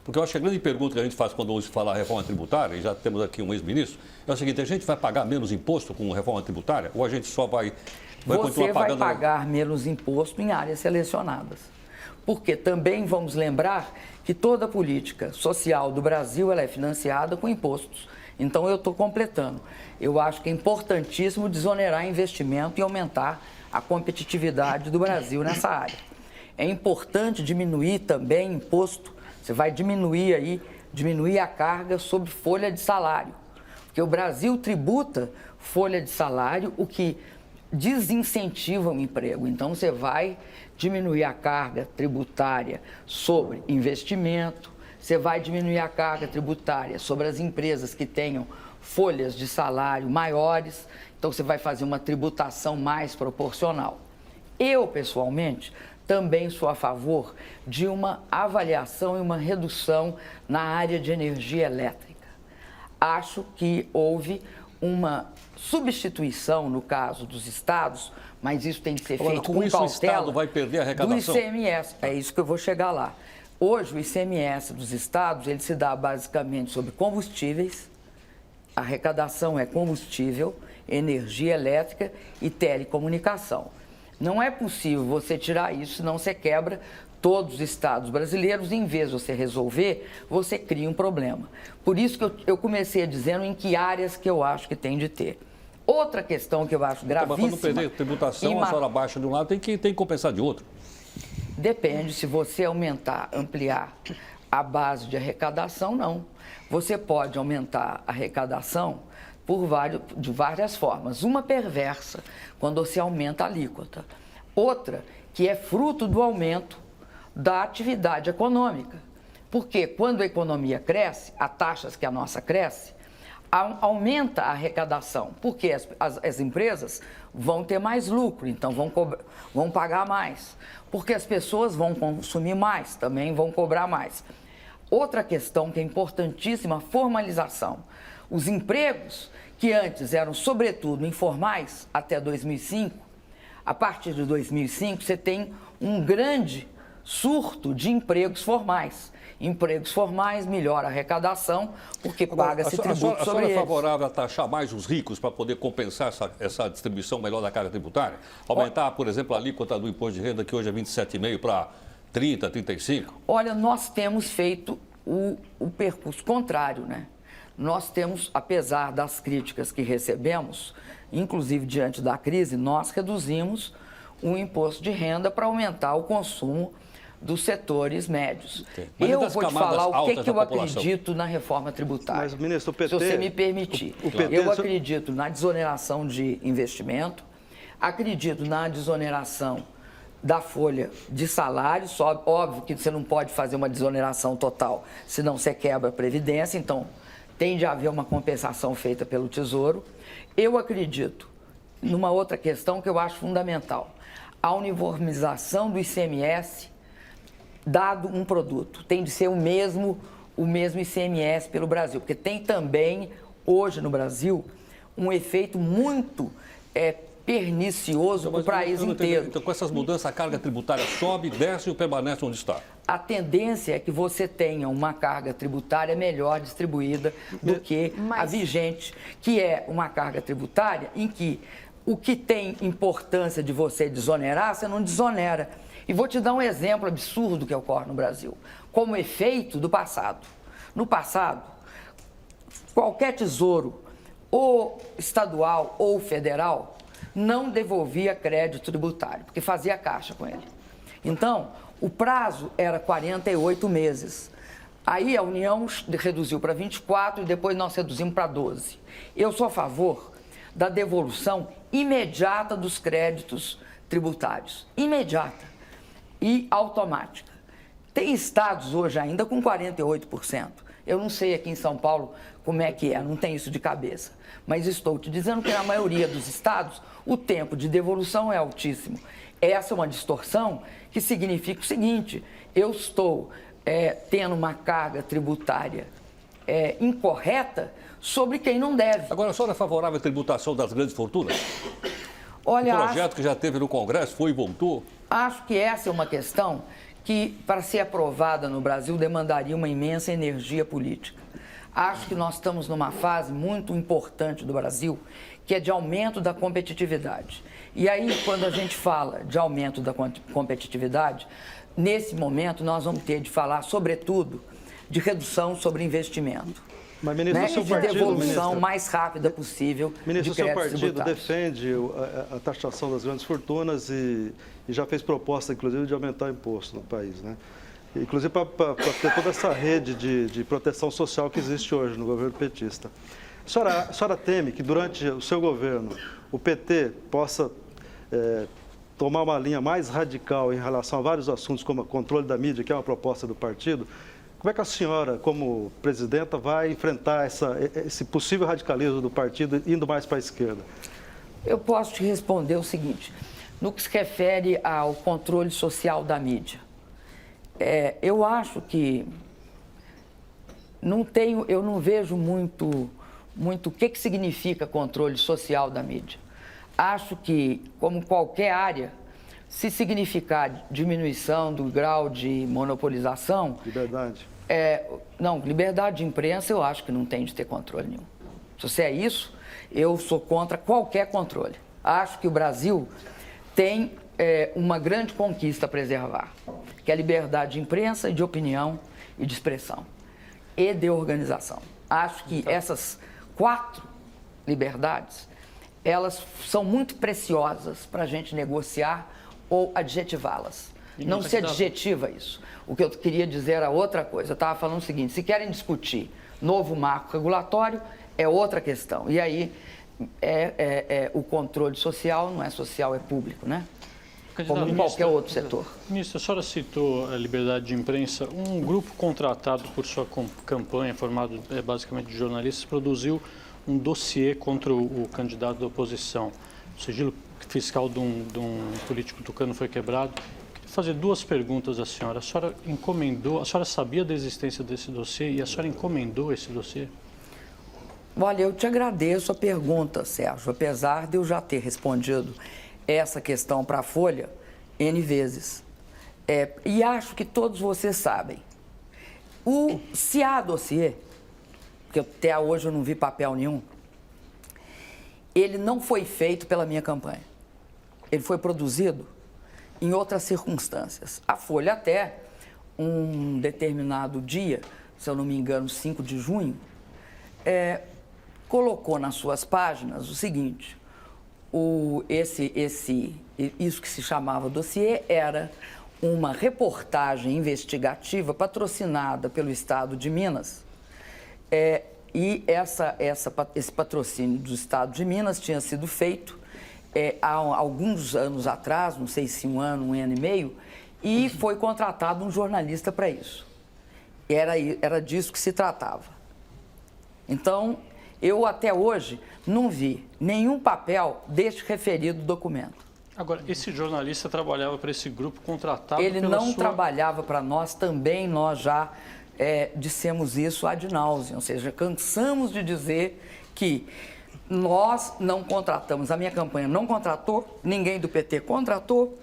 Speaker 1: Porque eu acho que a grande pergunta que a gente faz quando ouve falar reforma tributária, e já temos aqui um ex-ministro, é o seguinte: a gente vai pagar menos imposto com reforma tributária ou a gente só vai continuar pagando?
Speaker 3: Você vai pagar menos imposto em áreas selecionadas. Porque também vamos lembrar que toda a política social do Brasil ela é financiada com impostos. Então, eu estou completando. Eu acho que é importantíssimo desonerar investimento e aumentar a competitividade do Brasil nessa área. É importante diminuir também imposto. Você vai diminuir a carga sobre folha de salário. Porque o Brasil tributa folha de salário, o que desincentiva o emprego. Então, você vai diminuir a carga tributária sobre investimento, você vai diminuir a carga tributária sobre as empresas que tenham folhas de salário maiores, então você vai fazer uma tributação mais proporcional. Eu, pessoalmente, também sou a favor de uma avaliação e uma redução na área de energia elétrica. Acho que houve uma substituição, no caso dos estados, mas isso tem que ser feito com cautela,
Speaker 1: o estado vai perder a arrecadação?
Speaker 3: Do ICMS. É isso que eu vou chegar lá. Hoje, o ICMS dos estados, ele se dá basicamente sobre combustíveis, a arrecadação é combustível, energia elétrica e telecomunicação. Não é possível você tirar isso, senão você quebra todos os estados brasileiros e, em vez de você resolver, você cria um problema. Por isso que eu comecei dizendo em que áreas que eu acho que tem de ter. Outra questão que eu acho gravíssima...
Speaker 1: Mas para não perder tributação, a senhora baixa de um lado, tem que compensar de outro.
Speaker 3: Depende, se você ampliar a base de arrecadação, não. Você pode aumentar a arrecadação de várias formas. Uma perversa, quando você aumenta a alíquota. Outra, que é fruto do aumento da atividade econômica. Porque quando a economia cresce, a taxas que a nossa cresce, aumenta a arrecadação, porque as empresas vão ter mais lucro, então vão pagar mais. Porque as pessoas vão consumir mais, também vão cobrar mais. Outra questão que é importantíssima, a formalização. Os empregos, que antes eram sobretudo informais até 2005, a partir de 2005 você tem um grande surto de empregos formais. Empregos formais, melhora a arrecadação, porque paga-se tributo sobre eles.
Speaker 1: A senhora é favorável a taxar mais os ricos para poder compensar essa distribuição melhor da carga tributária? Aumentar, por exemplo, a alíquota do imposto de renda, que hoje é 27,5% para 30%, 35%?
Speaker 3: Olha, nós temos feito o percurso contrário, né? Nós temos, apesar das críticas que recebemos, inclusive diante da crise, nós reduzimos o imposto de renda para aumentar o consumo dos setores médios. Eu vou te falar o que eu acredito na reforma tributária.
Speaker 6: Mas, ministro, o PT...
Speaker 3: Se você me permitir. Eu acredito na desoneração de investimento, acredito na desoneração da folha de salário, só óbvio que você não pode fazer uma desoneração total, senão você quebra a Previdência, então tem de haver uma compensação feita pelo Tesouro. Eu acredito numa outra questão que eu acho fundamental, a uniformização do ICMS dado um produto. Tem de ser o mesmo ICMS pelo Brasil, porque tem também, hoje no Brasil, um efeito muito pernicioso para o país inteiro.
Speaker 1: Então, com essas mudanças, a carga tributária sobe, desce ou permanece onde está?
Speaker 3: A tendência é que você tenha uma carga tributária melhor distribuída do que a vigente, que é uma carga tributária em que o que tem importância de você desonerar, você não desonera. E vou te dar um exemplo absurdo que ocorre no Brasil, como efeito do passado. No passado, qualquer tesouro, ou estadual ou federal, não devolvia crédito tributário, porque fazia caixa com ele. Então, o prazo era 48 meses. Aí a União reduziu para 24 e depois nós reduzimos para 12. Eu sou a favor da devolução imediata dos créditos tributários. Imediata e automática. Tem estados hoje ainda com 48%. Eu não sei aqui em São Paulo como é que é, não tenho isso de cabeça. Mas estou te dizendo que na maioria dos estados o tempo de devolução é altíssimo. Essa é uma distorção que significa o seguinte: eu estou tendo uma carga tributária incorreta sobre quem não deve.
Speaker 1: Agora, a senhora é favorável à tributação das grandes fortunas?
Speaker 3: Olha,
Speaker 1: o projeto que já teve no Congresso foi e voltou?
Speaker 3: Acho que essa é uma questão que, para ser aprovada no Brasil, demandaria uma imensa energia política. Acho que nós estamos numa fase muito importante do Brasil, que é de aumento da competitividade. E aí, quando a gente fala de aumento da competitividade, nesse momento nós vamos ter de falar, sobretudo, de redução sobre investimento.
Speaker 6: Mas, ministro,
Speaker 3: né?
Speaker 6: o seu
Speaker 3: De
Speaker 6: partido,
Speaker 3: devolução
Speaker 6: ministro,
Speaker 3: mais rápida possível
Speaker 6: ministro,
Speaker 3: de
Speaker 6: o seu
Speaker 3: créditos
Speaker 6: partido
Speaker 3: tributários.
Speaker 6: defende a taxação das grandes fortunas e já fez proposta, inclusive, de aumentar o imposto no país, né? Inclusive para ter toda essa rede de proteção social que existe hoje no governo petista. A senhora teme que durante o seu governo o PT possa tomar uma linha mais radical em relação a vários assuntos, como o controle da mídia, que é uma proposta do partido? Como é que a senhora, como presidenta, vai enfrentar esse possível radicalismo do partido indo mais para a esquerda?
Speaker 3: Eu posso te responder o seguinte: no que se refere ao controle social da mídia, eu acho que eu não vejo muito o que significa controle social da mídia. Acho que, como qualquer área, se significar diminuição do grau de monopolização...
Speaker 6: Liberdade.
Speaker 3: Não, liberdade de imprensa eu acho que não tem de ter controle nenhum. Se você é isso, eu sou contra qualquer controle. Acho que o Brasil tem uma grande conquista a preservar, que é a liberdade de imprensa, de opinião e de expressão e de organização. Acho que essas 4 liberdades, elas são muito preciosas para a gente negociar ou adjetivá-las. Não se adjetiva isso. O que eu queria dizer era outra coisa. Eu estava falando o seguinte: se querem discutir novo marco regulatório, é outra questão. E aí, o controle social não é social, é público, né? Como em qualquer outro setor.
Speaker 4: Ministro, a senhora citou a liberdade de imprensa. Um grupo contratado por sua campanha, formado basicamente de jornalistas, produziu um dossiê contra o candidato da oposição. O sigilo fiscal de um político tucano foi quebrado. Queria fazer 2 perguntas à senhora. A senhora encomendou, a senhora sabia da existência desse dossiê e a senhora encomendou esse dossiê?
Speaker 3: Olha, eu te agradeço a pergunta, Sérgio, apesar de eu já ter respondido essa questão para a Folha N vezes. E acho que todos vocês sabem. Se há dossiê, que até hoje eu não vi papel nenhum, ele não foi feito pela minha campanha. Ele foi produzido em outras circunstâncias. A Folha até um determinado dia, se eu não me engano, 5 de junho, colocou nas suas páginas o seguinte: isso que se chamava dossiê era uma reportagem investigativa patrocinada pelo Estado de Minas. E esse patrocínio do Estado de Minas tinha sido feito há alguns anos atrás, não sei se 1 ano, 1 ano e meio, e foi contratado um jornalista para isso. Era disso que se tratava. Então, eu até hoje não vi nenhum papel deste referido documento.
Speaker 4: Agora, esse jornalista trabalhava para esse grupo contratado
Speaker 3: Ele não trabalhava para nós, também nós já dissemos isso ad nauseam, ou seja, cansamos de dizer que nós não contratamos, a minha campanha não contratou, ninguém do PT contratou.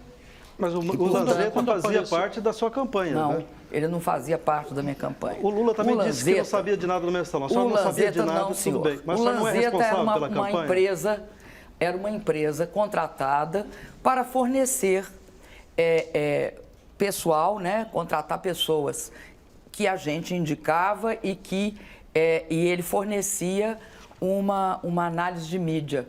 Speaker 6: Mas o Lanzetta fazia parte da sua campanha,
Speaker 3: não,
Speaker 6: né?
Speaker 3: Ele não fazia parte da minha campanha.
Speaker 6: O Lula também disse que não sabia de nada do mensalão. Só não sabia de nada,
Speaker 3: não, senhor.
Speaker 6: Tudo bem. Mas
Speaker 3: o
Speaker 6: não é responsável pela campanha?
Speaker 3: Era uma empresa contratada para fornecer pessoal, né? Contratar pessoas que a gente indicava e ele fornecia uma análise de mídia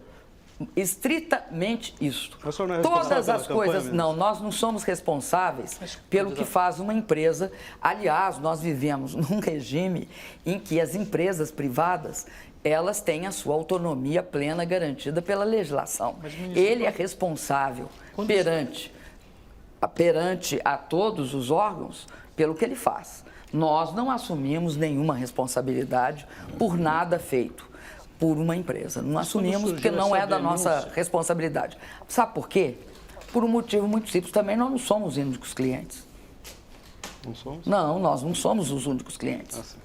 Speaker 3: estritamente isso.
Speaker 6: Mas o senhor não é responsável
Speaker 3: Todas
Speaker 6: pela
Speaker 3: as
Speaker 6: campanha,
Speaker 3: coisas...
Speaker 6: ministro?
Speaker 3: Não, nós não somos responsáveis pelo que faz uma empresa. Aliás, nós vivemos num regime em que as empresas privadas, elas têm a sua autonomia plena garantida pela legislação. Ele é responsável perante a todos os órgãos pelo que ele faz. Nós não assumimos nenhuma responsabilidade por nada feito por uma empresa. Não assumimos porque não é da nossa responsabilidade. Sabe por quê? Por um motivo muito simples. Também nós não somos os únicos clientes.
Speaker 6: Não somos?
Speaker 3: Não, nós não somos os únicos clientes.
Speaker 6: Sim.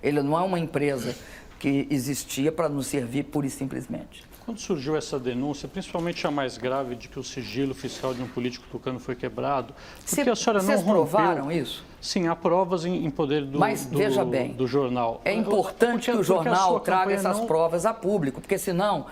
Speaker 3: Ele não é uma empresa que existia para nos servir pura e simplesmente.
Speaker 4: Quando surgiu essa denúncia, principalmente a mais grave de que o sigilo fiscal de um político tucano foi quebrado, porque a senhora não
Speaker 3: Vocês
Speaker 4: rompeu...
Speaker 3: provaram isso?
Speaker 4: Sim, há provas em poder
Speaker 3: veja bem,
Speaker 4: do jornal.
Speaker 3: É importante que o jornal traga essas
Speaker 4: não...
Speaker 3: provas a público, porque senão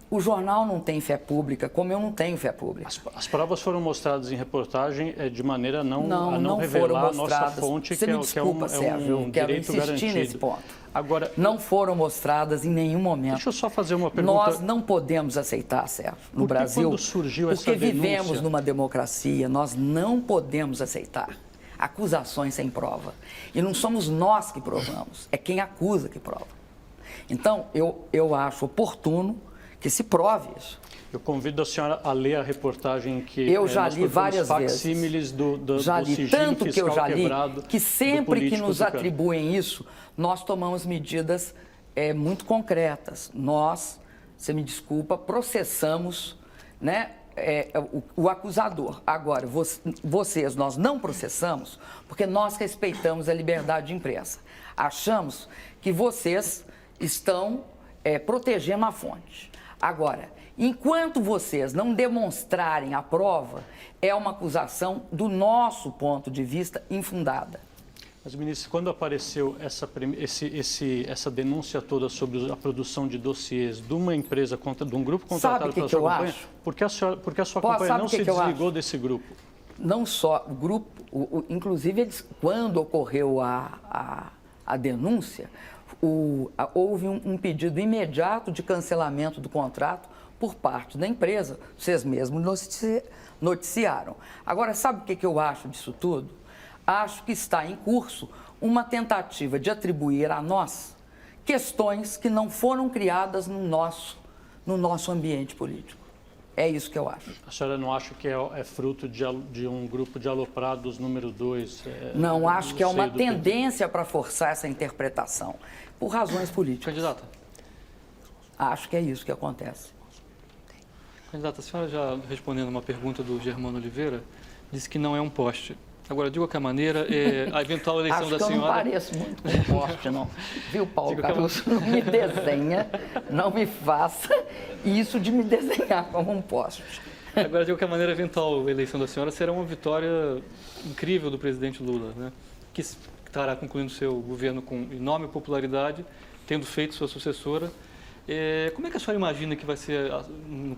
Speaker 3: o jornal não tem fé pública, como eu não tenho fé pública.
Speaker 4: As provas foram mostradas em reportagem de maneira a não
Speaker 3: foram
Speaker 4: revelar a
Speaker 3: mostradas.
Speaker 4: nossa fonte,
Speaker 3: Você
Speaker 4: que
Speaker 3: me
Speaker 4: é
Speaker 3: desculpa, Sérgio,
Speaker 4: um
Speaker 3: eu quero
Speaker 4: direito
Speaker 3: insistir
Speaker 4: garantido.
Speaker 3: nesse ponto.
Speaker 4: Agora,
Speaker 3: não foram mostradas em nenhum momento.
Speaker 4: Deixa eu só fazer uma pergunta.
Speaker 3: Nós não podemos aceitar, Sérgio, no Brasil,
Speaker 4: quando surgiu essa
Speaker 3: porque
Speaker 4: denúncia...
Speaker 3: vivemos numa democracia, nós não podemos aceitar acusações sem prova. E não somos nós que provamos, é quem acusa que prova. Então, eu acho oportuno que se prove isso.
Speaker 4: Eu convido a senhora a ler a reportagem que
Speaker 3: eu já li várias vezes.
Speaker 4: Facsímiles do
Speaker 3: sigilo tanto que eu já li que sempre que nos
Speaker 4: tucano.
Speaker 3: Atribuem isso, nós tomamos medidas muito concretas. Nós, você me desculpa, processamos, né, o acusador. Agora, nós não processamos porque nós respeitamos a liberdade de imprensa. Achamos que vocês estão protegendo a fonte. Agora, enquanto vocês não demonstrarem a prova, é uma acusação, do nosso ponto de vista, infundada.
Speaker 4: Mas, ministro, quando apareceu essa denúncia toda sobre a produção de dossiês de uma empresa, de um grupo contratado pela sua companhia, por que a sua companhia não se desligou desse grupo?
Speaker 3: Não só o grupo, inclusive quando ocorreu a denúncia, houve um pedido imediato de cancelamento do contrato por parte da empresa. Vocês mesmos noticiaram. Agora, sabe o que eu acho disso tudo? Acho que está em curso uma tentativa de atribuir a nós questões que não foram criadas no nosso ambiente político. É isso que eu acho.
Speaker 4: A senhora não acha que é fruto de um grupo de aloprados número 2?
Speaker 3: Não, acho que é uma tendência para forçar essa interpretação, por razões políticas.
Speaker 5: Candidata.
Speaker 3: Acho que é isso que acontece.
Speaker 5: Candidata, a senhora já respondendo uma pergunta do Germano Oliveira, disse que não é um poste. Agora, de qualquer maneira, a eventual eleição da senhora...
Speaker 3: Acho que eu não pareço muito com um poste, não. Viu, Paulo Caruso? Não me desenha, não me faça isso de me desenhar como um poste.
Speaker 5: Agora, de qualquer maneira, a eventual eleição da senhora será uma vitória incrível do presidente Lula, né? Que estará concluindo seu governo com enorme popularidade, tendo feito sua sucessora. Como é que a senhora imagina que vai ser,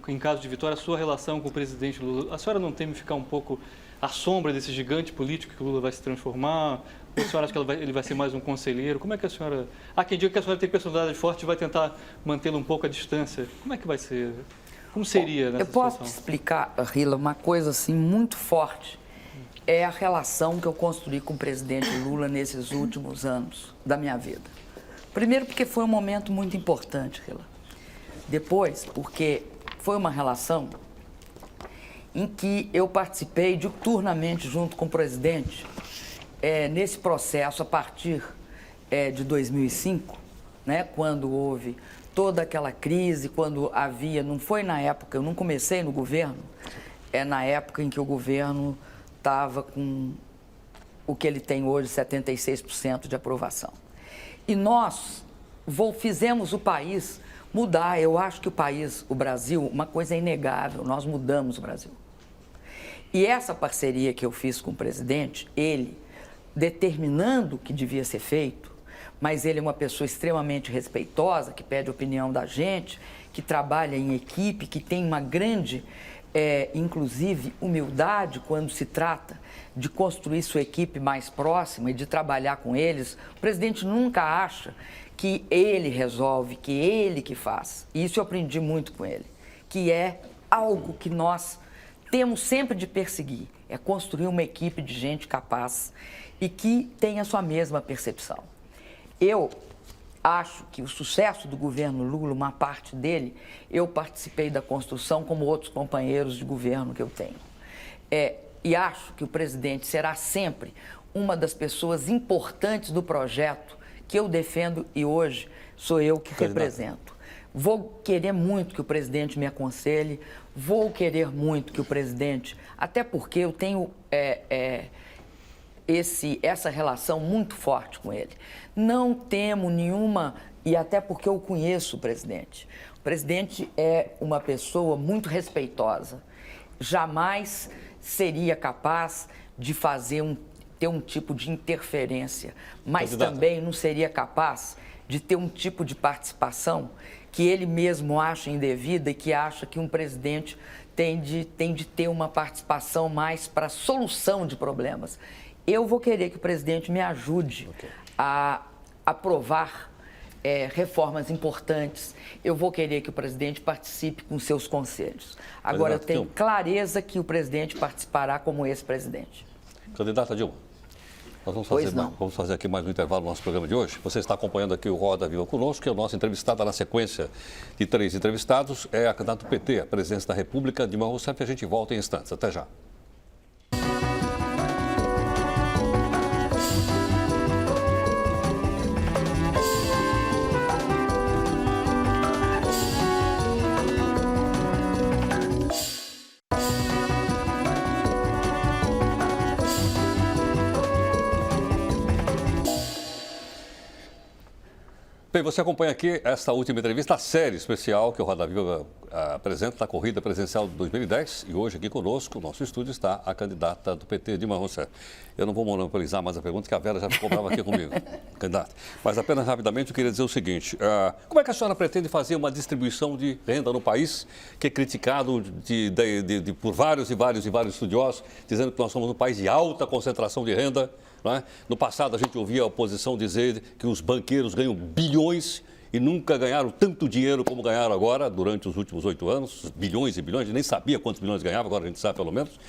Speaker 5: em caso de vitória, a sua relação com o presidente Lula? A senhora não teme ficar um pouco à sombra desse gigante político que o Lula vai se transformar? Ou a senhora acha que ele vai ser mais um conselheiro? Como é que a senhora... Há quem diga que a senhora tem personalidade forte e vai tentar mantê-la um pouco à distância. Como é que vai ser? Como seria nessa situação?
Speaker 3: Eu posso te explicar, Rila, uma coisa assim muito forte. É a relação que eu construí com o presidente Lula nesses últimos anos da minha vida. Primeiro, porque foi um momento muito importante, Rila. Depois, porque foi uma relação em que eu participei diuturnamente junto com o presidente nesse processo a partir de 2005, né, quando houve toda aquela crise, quando havia, não foi na época, eu não comecei no governo, na época em que o governo estava com o que ele tem hoje, 76% de aprovação. E nós fizemos o país mudar. Eu acho que o Brasil, uma coisa é inegável, nós mudamos o Brasil. E essa parceria que eu fiz com o presidente, ele determinando o que devia ser feito, mas ele é uma pessoa extremamente respeitosa, que pede opinião da gente, que trabalha em equipe, que tem uma grande, inclusive, humildade quando se trata de construir sua equipe mais próxima e de trabalhar com eles. O presidente nunca acha que ele resolve, que ele que faz. E isso eu aprendi muito com ele, que é algo que nós temos sempre de perseguir, é construir uma equipe de gente capaz e que tenha a sua mesma percepção. Eu acho que o sucesso do governo Lula, uma parte dele, eu participei da construção como outros companheiros de governo que eu tenho. E acho que o presidente será sempre uma das pessoas importantes do projeto que eu defendo e hoje sou eu que represento. Vou querer muito que o presidente me aconselhe, vou querer muito que o presidente, até porque eu tenho essa relação muito forte com ele. Não temo nenhuma, e até porque eu conheço o presidente. O presidente é uma pessoa muito respeitosa. Jamais seria capaz de ter um tipo de interferência, mas também não seria capaz de ter um tipo de participação que ele mesmo acha indevida e que acha que um presidente tem de ter uma participação mais para a solução de problemas. Eu vou querer que o presidente me ajude a aprovar reformas importantes. Eu vou querer que o presidente participe com seus conselhos. Agora, eu tenho clareza que o presidente participará como ex-presidente.
Speaker 1: Candidata Dilma, nós vamos fazer aqui mais um intervalo no nosso programa de hoje. Você está acompanhando aqui o Roda Viva conosco, que é o nosso entrevistado na sequência de 3 entrevistados. É a candidata do PT, a presidência da República, Dilma Rousseff. A gente volta em instantes. Até já. Bem, você acompanha aqui esta última entrevista, a série especial que o Roda Viva apresenta da Corrida Presidencial de 2010. E hoje aqui conosco, no nosso estúdio, está a candidata do PT, Dilma Rousseff. Eu não vou monopolizar mais a pergunta, que a Vera já ficou brava aqui comigo, candidata. Mas apenas rapidamente eu queria dizer o seguinte, como é que a senhora pretende fazer uma distribuição de renda no país, que é criticado por vários estudiosos, dizendo que nós somos um país de alta concentração de renda? Não é? No passado, a gente ouvia a oposição dizer que os banqueiros ganham bilhões e nunca ganharam tanto dinheiro como ganharam agora, durante os últimos 8 anos, bilhões e bilhões, a gente nem sabia quantos bilhões ganhava, agora a gente sabe pelo menos.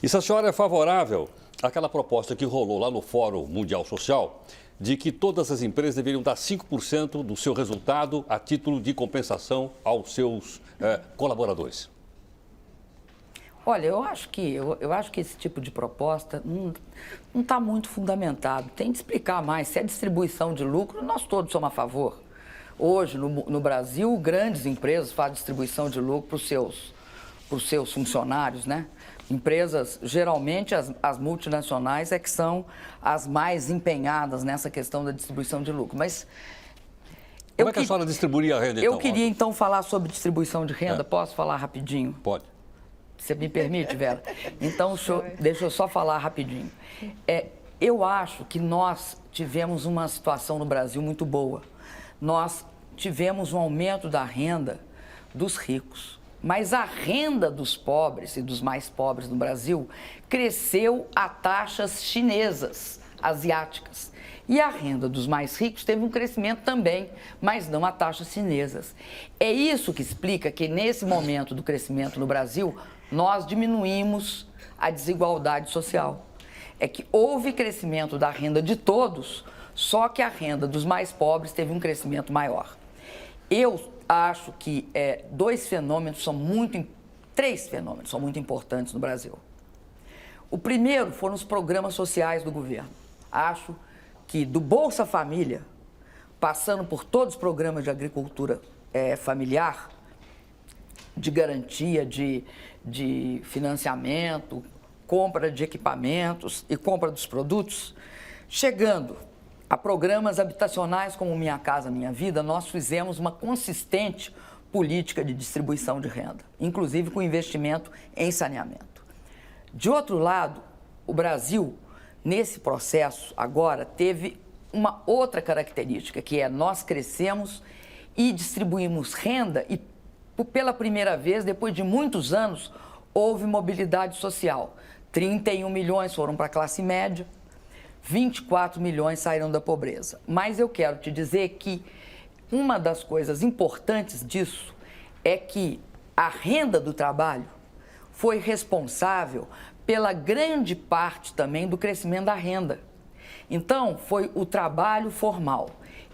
Speaker 1: E se a senhora é favorável àquela proposta que rolou lá no Fórum Mundial Social, de que todas as empresas deveriam dar 5% do seu resultado a título de compensação aos seus colaboradores?
Speaker 3: Olha, eu acho que esse tipo de proposta não está muito fundamentado. Tem de explicar mais. Se é distribuição de lucro, nós todos somos a favor. Hoje, no Brasil, grandes empresas fazem distribuição de lucro para os seus funcionários, né? Empresas, geralmente, as multinacionais é que são as mais empenhadas nessa questão da distribuição de lucro. Mas
Speaker 1: como é que a senhora distribuiria a renda, então?
Speaker 3: Eu queria, então, falar sobre distribuição de renda. Posso falar rapidinho?
Speaker 1: Pode.
Speaker 3: Você me permite, Vera? Então, deixa eu só falar rapidinho. Eu acho que nós tivemos uma situação no Brasil muito boa. Nós tivemos um aumento da renda dos ricos, mas a renda dos pobres e dos mais pobres no Brasil cresceu a taxas chinesas, asiáticas. E a renda dos mais ricos teve um crescimento também, mas não a taxas chinesas. É isso que explica que, nesse momento do crescimento no Brasil, nós diminuímos a desigualdade social. É que houve crescimento da renda de todos, só que a renda dos mais pobres teve um crescimento maior. Eu acho que três fenômenos são muito importantes no Brasil. O primeiro foram os programas sociais do governo. Acho que do Bolsa Família, passando por todos os programas de agricultura familiar, de garantia de financiamento, compra de equipamentos e compra dos produtos, chegando a programas habitacionais como Minha Casa Minha Vida, nós fizemos uma consistente política de distribuição de renda, inclusive com investimento em saneamento. De outro lado, o Brasil, nesse processo agora, teve uma outra característica, que é nós crescemos e distribuímos renda e, pela primeira vez, depois de muitos anos, houve mobilidade social. 31 milhões foram para a classe média, 24 milhões saíram da pobreza. Mas eu quero te dizer que uma das coisas importantes disso é que a renda do trabalho foi responsável pela grande parte também do crescimento da renda. Então, foi o trabalho formal.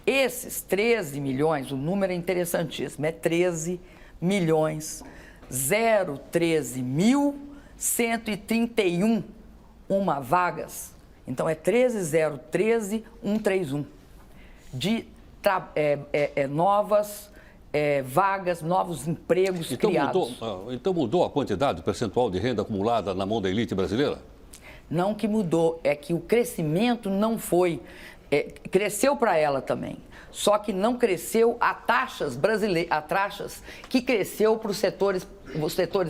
Speaker 3: Esses 13 milhões, o número é interessantíssimo, é 13.013.131 vagas. Então, é 13.013.131 de novas vagas, novos empregos criados.
Speaker 1: Então mudou a quantidade percentual de renda acumulada na mão da elite brasileira?
Speaker 3: Não que mudou, é que o crescimento não foi... cresceu para ela também, só que não cresceu a taxas que cresceu para os setores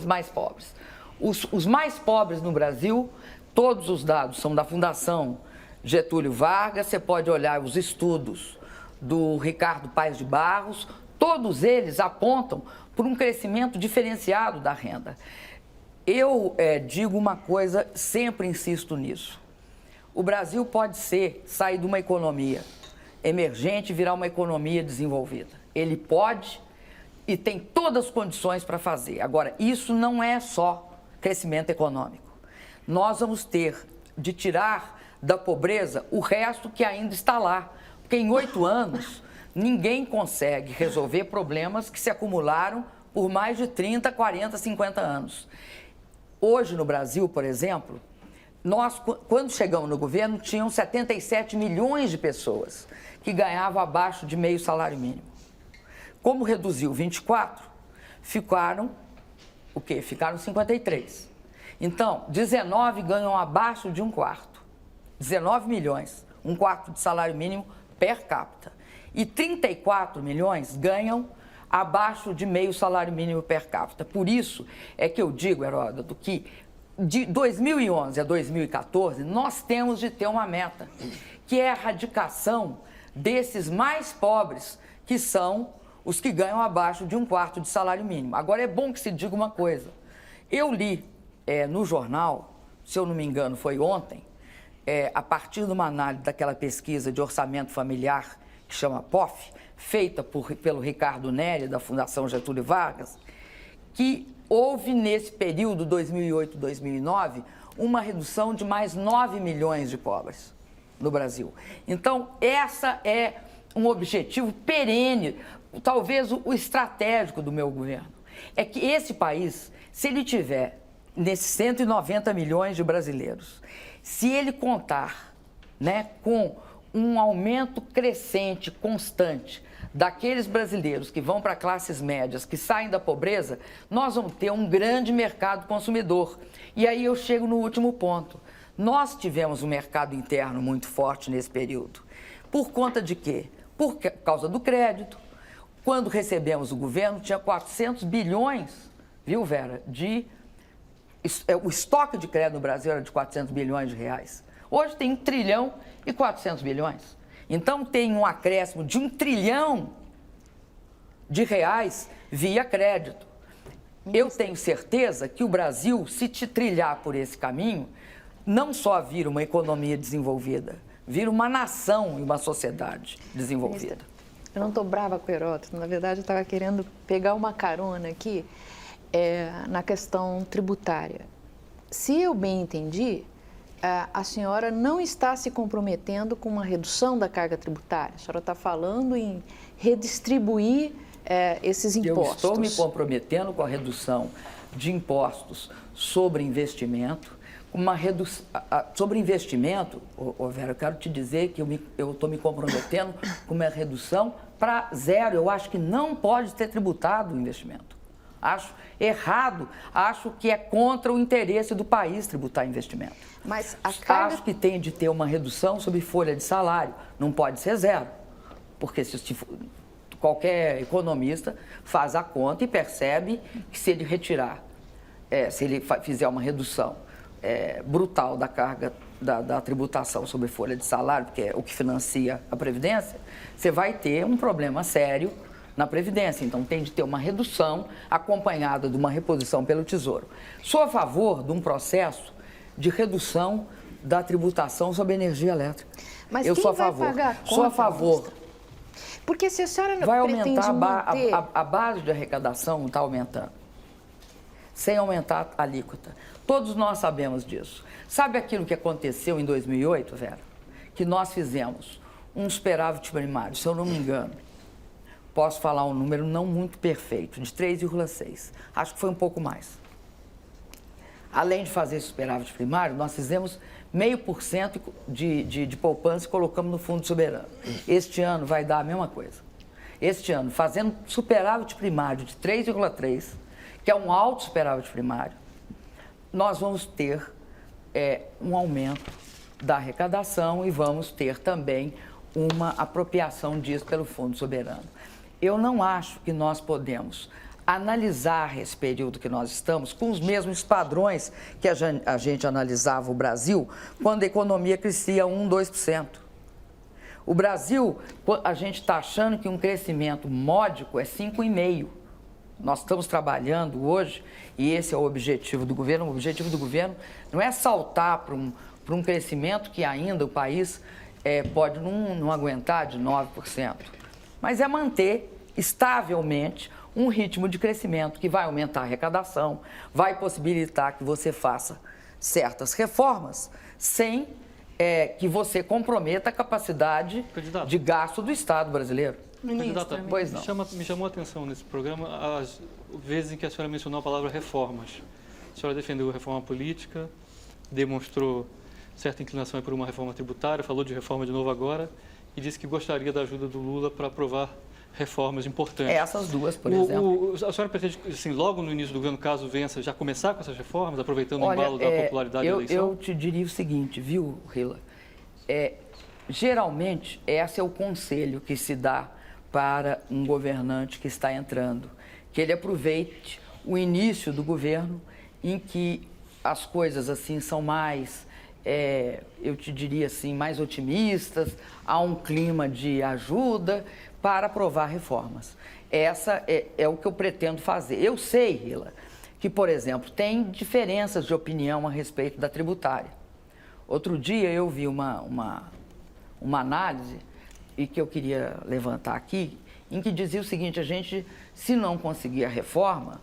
Speaker 3: mais pobres. Os mais pobres no Brasil, todos os dados são da Fundação Getúlio Vargas, você pode olhar os estudos do Ricardo Paes de Barros, todos eles apontam por um crescimento diferenciado da renda. Eu digo uma coisa, sempre insisto nisso. O Brasil pode sair de uma economia emergente e virar uma economia desenvolvida. Ele pode e tem todas as condições para fazer. Agora, isso não é só crescimento econômico. Nós vamos ter de tirar da pobreza o resto que ainda está lá. Porque em 8 anos, ninguém consegue resolver problemas que se acumularam por mais de 30, 40, 50 anos. Hoje, no Brasil, por exemplo, nós, quando chegamos no governo, tinham 77 milhões de pessoas que ganhavam abaixo de meio salário mínimo. Como reduziu 24, ficaram o quê? Ficaram 53. Então, 19 ganham abaixo de 1/4. 19 milhões, 1/4 de salário mínimo per capita. E 34 milhões ganham abaixo de meio salário mínimo per capita. Por isso é que eu digo, Heródoto, que de 2011 a 2014, nós temos de ter uma meta, que é a erradicação desses mais pobres, que são os que ganham abaixo de 1/4 de salário mínimo. Agora, é bom que se diga uma coisa. Eu li no jornal, se eu não me engano, foi ontem, a partir de uma análise daquela pesquisa de orçamento familiar, que chama POF, feita pelo Ricardo Neri, da Fundação Getúlio Vargas, que houve nesse período 2008-2009 uma redução de mais 9 milhões de pobres no Brasil. Então, essa é um objetivo perene, talvez o estratégico do meu governo. É que esse país, se ele tiver nesses 190 milhões de brasileiros, se ele contar, com um aumento crescente, constante, daqueles brasileiros que vão para classes médias, que saem da pobreza, nós vamos ter um grande mercado consumidor. E aí eu chego no último ponto. Nós tivemos um mercado interno muito forte nesse período. Por conta de quê? Por causa do crédito. Quando recebemos o governo, tinha 400 bilhões, viu, Vera, o estoque de crédito no Brasil era de 400 bilhões de reais. Hoje tem 1 trilhão e 400 bilhões. Então, tem um acréscimo de 1 trilhão de reais via crédito. Eu tenho certeza que o Brasil, se trilhar por esse caminho, não só vira uma economia desenvolvida, vira uma nação e uma sociedade desenvolvida.
Speaker 7: Eu não estou brava com o Heródoto, na verdade eu estava querendo pegar uma carona aqui na questão tributária. Se eu bem entendi, a senhora não está se comprometendo com uma redução da carga tributária. A senhora está falando em redistribuir esses impostos.
Speaker 3: Eu estou me comprometendo com a redução de impostos sobre investimento, sobre investimento, Vera, eu quero te dizer que eu estou me comprometendo com uma redução para zero. Eu acho que não pode ter tributado o investimento. Acho errado, acho que é contra o interesse do país tributar investimento.
Speaker 7: Mas acho
Speaker 3: que tem de ter uma redução sobre folha de salário, não pode ser zero, porque qualquer economista faz a conta e percebe que se ele retirar, se ele fizer uma redução brutal da carga da tributação sobre folha de salário, que é o que financia a Previdência, você vai ter um problema sério na Previdência. Então, tem de ter uma redução acompanhada de uma reposição pelo Tesouro. Sou a favor de um processo de redução da tributação sobre energia elétrica.
Speaker 7: Mas
Speaker 3: eu
Speaker 7: quem
Speaker 3: sou a
Speaker 7: vai
Speaker 3: favor.
Speaker 7: pagar a conta,
Speaker 3: sou a favor.
Speaker 7: ministra? Porque se a senhora
Speaker 3: vai
Speaker 7: pretende
Speaker 3: aumentar
Speaker 7: manter...
Speaker 3: a base de arrecadação está aumentando. sem aumentar a alíquota. Todos nós sabemos disso. Sabe aquilo que aconteceu em 2008, Vera? Que nós fizemos um superávit primário, se eu não me engano, posso falar um número não muito perfeito, de 3,6. Acho que foi um pouco mais. Além de fazer esse superávit primário, nós fizemos 0,5% de poupança e colocamos no Fundo Soberano. Este ano vai dar a mesma coisa. Este ano, fazendo superávit primário de 3,3%, que é um alto superávit primário, nós vamos ter um aumento da arrecadação e vamos ter também uma apropriação disso pelo Fundo Soberano. Eu não acho que nós podemos analisar esse período que nós estamos com os mesmos padrões que a gente analisava o Brasil quando a economia crescia 1%, 2%. O Brasil, a gente está achando que um crescimento módico é 5,5%. Nós estamos trabalhando hoje, e esse é o objetivo do governo. O objetivo do governo não é saltar para um crescimento que ainda o país pode não aguentar de 9%, mas é manter estavelmente um ritmo de crescimento que vai aumentar a arrecadação, vai possibilitar que você faça certas reformas sem que você comprometa a capacidade de gasto do Estado brasileiro.
Speaker 5: Candidata,
Speaker 3: pois não.
Speaker 5: Me chamou a atenção nesse programa as vezes em que a senhora mencionou a palavra reformas. A senhora defendeu a reforma política, demonstrou certa inclinação por uma reforma tributária, falou de reforma de novo agora e disse que gostaria da ajuda do Lula para aprovar reformas importantes.
Speaker 3: Essas duas, por exemplo.
Speaker 5: A senhora pretende, assim, logo no início do governo, caso vença, já começar com essas reformas, aproveitando o embalo da popularidade da eleição?
Speaker 3: Eu te diria o seguinte, viu, Rila? Geralmente, esse é o conselho que se dá para um governante que está entrando, que ele aproveite o início do governo em que as coisas assim são mais, eu te diria assim, mais otimistas, há um clima de ajuda para aprovar reformas. Essa é o que eu pretendo fazer. Eu sei, Rila, que, por exemplo, tem diferenças de opinião a respeito da tributária. Outro dia eu vi uma análise e que eu queria levantar aqui, em que dizia o seguinte: a gente, se não conseguir a reforma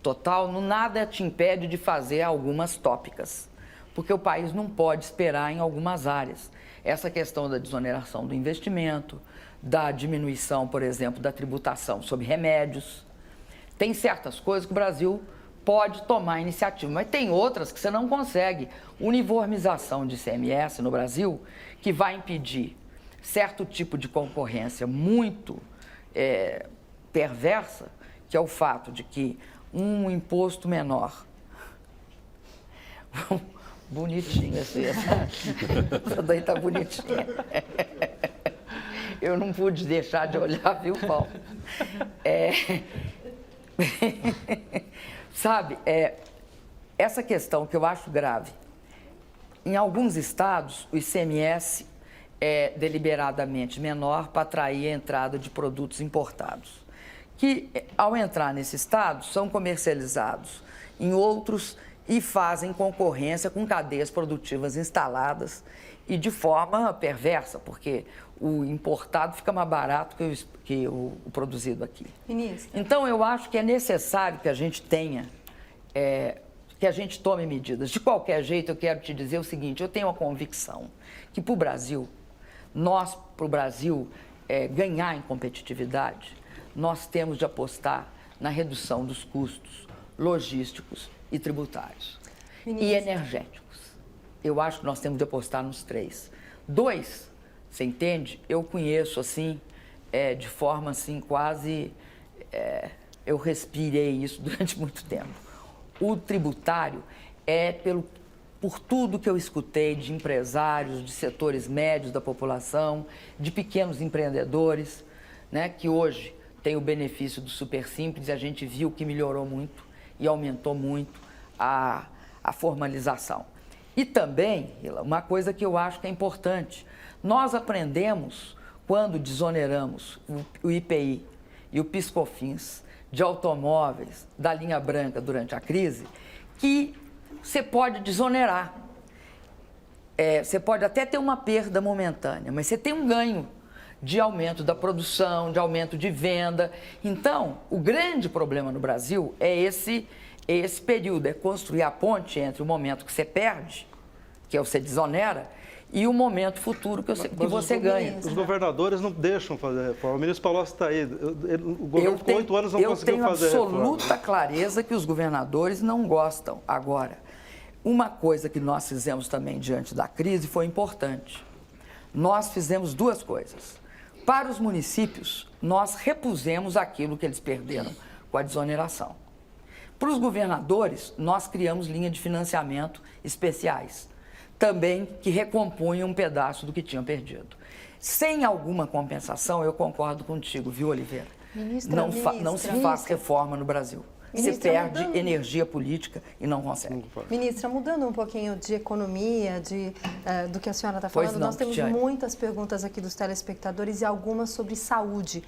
Speaker 3: total, nada te impede de fazer algumas tópicas, porque o país não pode esperar em algumas áreas. Essa questão da desoneração do investimento, da diminuição, por exemplo, da tributação sobre remédios. Tem certas coisas que o Brasil pode tomar iniciativa, mas tem outras que você não consegue. Uniformização de ICMS no Brasil, que vai impedir certo tipo de concorrência muito perversa, que é o fato de que um imposto menor... Bonitinho esse. Essa daí tá bonitinha. Eu não pude deixar de olhar, viu, Paulo? Sabe, essa questão que eu acho grave. Em alguns estados, o ICMS é deliberadamente menor para atrair a entrada de produtos importados, que, ao entrar nesse estado, são comercializados em outros e fazem concorrência com cadeias produtivas instaladas e de forma perversa, porque o importado fica mais barato que o produzido aqui.
Speaker 8: Ministra.
Speaker 3: Então, eu acho que é necessário que a gente tenha, que a gente tome medidas. De qualquer jeito, eu quero te dizer o seguinte: eu tenho a convicção que para o Brasil, ganhar em competitividade, nós temos de apostar na redução dos custos logísticos e tributários. Ministra. E energéticos. Eu acho que nós temos de apostar nos 3. 2, você entende? Eu conheço, assim, de forma, assim, quase... eu respirei isso durante muito tempo. O tributário por tudo que eu escutei de empresários, de setores médios da população, de pequenos empreendedores, né, que hoje tem o benefício do Super Simples, e a gente viu que melhorou muito e aumentou muito a formalização. E também, uma coisa que eu acho que é importante, nós aprendemos, quando desoneramos o IPI e o PIS/COFINS de automóveis da linha branca durante a crise, que você pode desonerar. Você pode até ter uma perda momentânea, mas você tem um ganho de aumento da produção, de aumento de venda. Então, o grande problema no Brasil é Esse período é construir a ponte entre o momento que você perde, que você desonera, e o momento futuro que você ganha.
Speaker 6: Os governadores não deixam fazer reforma. O ministro Palocci está aí. O governo ficou 8 anos não conseguiu fazer reforma.
Speaker 3: Eu tenho absoluta clareza que os governadores não gostam. Agora, uma coisa que nós fizemos também diante da crise foi importante. Nós fizemos duas coisas. Para os municípios, nós repusemos aquilo que eles perderam com a desoneração. Para os governadores, nós criamos linha de financiamento especiais, também que recompunham um pedaço do que tinham perdido. Sem alguma compensação, eu concordo contigo, viu, Oliveira? Não se faz reforma no Brasil. Você perde energia política e não consegue.
Speaker 8: Ministra, mudando um pouquinho de economia, do que a senhora está falando, nós temos muitas perguntas aqui dos telespectadores e algumas sobre saúde,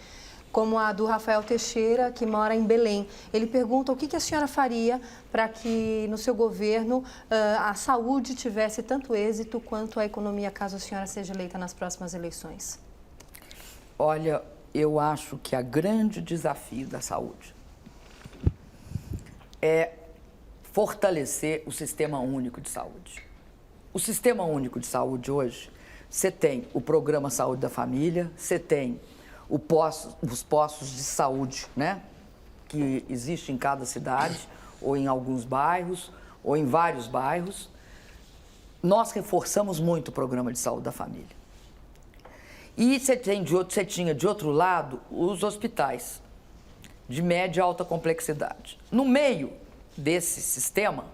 Speaker 8: como a do Rafael Teixeira, que mora em Belém. Ele pergunta o que a senhora faria para que no seu governo a saúde tivesse tanto êxito quanto a economia, caso a senhora seja eleita nas próximas eleições.
Speaker 3: Olha, eu acho que o grande desafio da saúde é fortalecer o Sistema Único de Saúde. O Sistema Único de Saúde hoje, você tem o Programa Saúde da Família, você tem os postos de saúde, né, que existem em cada cidade, ou em alguns bairros, ou em vários bairros. Nós reforçamos muito o Programa de Saúde da Família. E você tinha, de outro lado, os hospitais de média e alta complexidade. No meio desse sistema,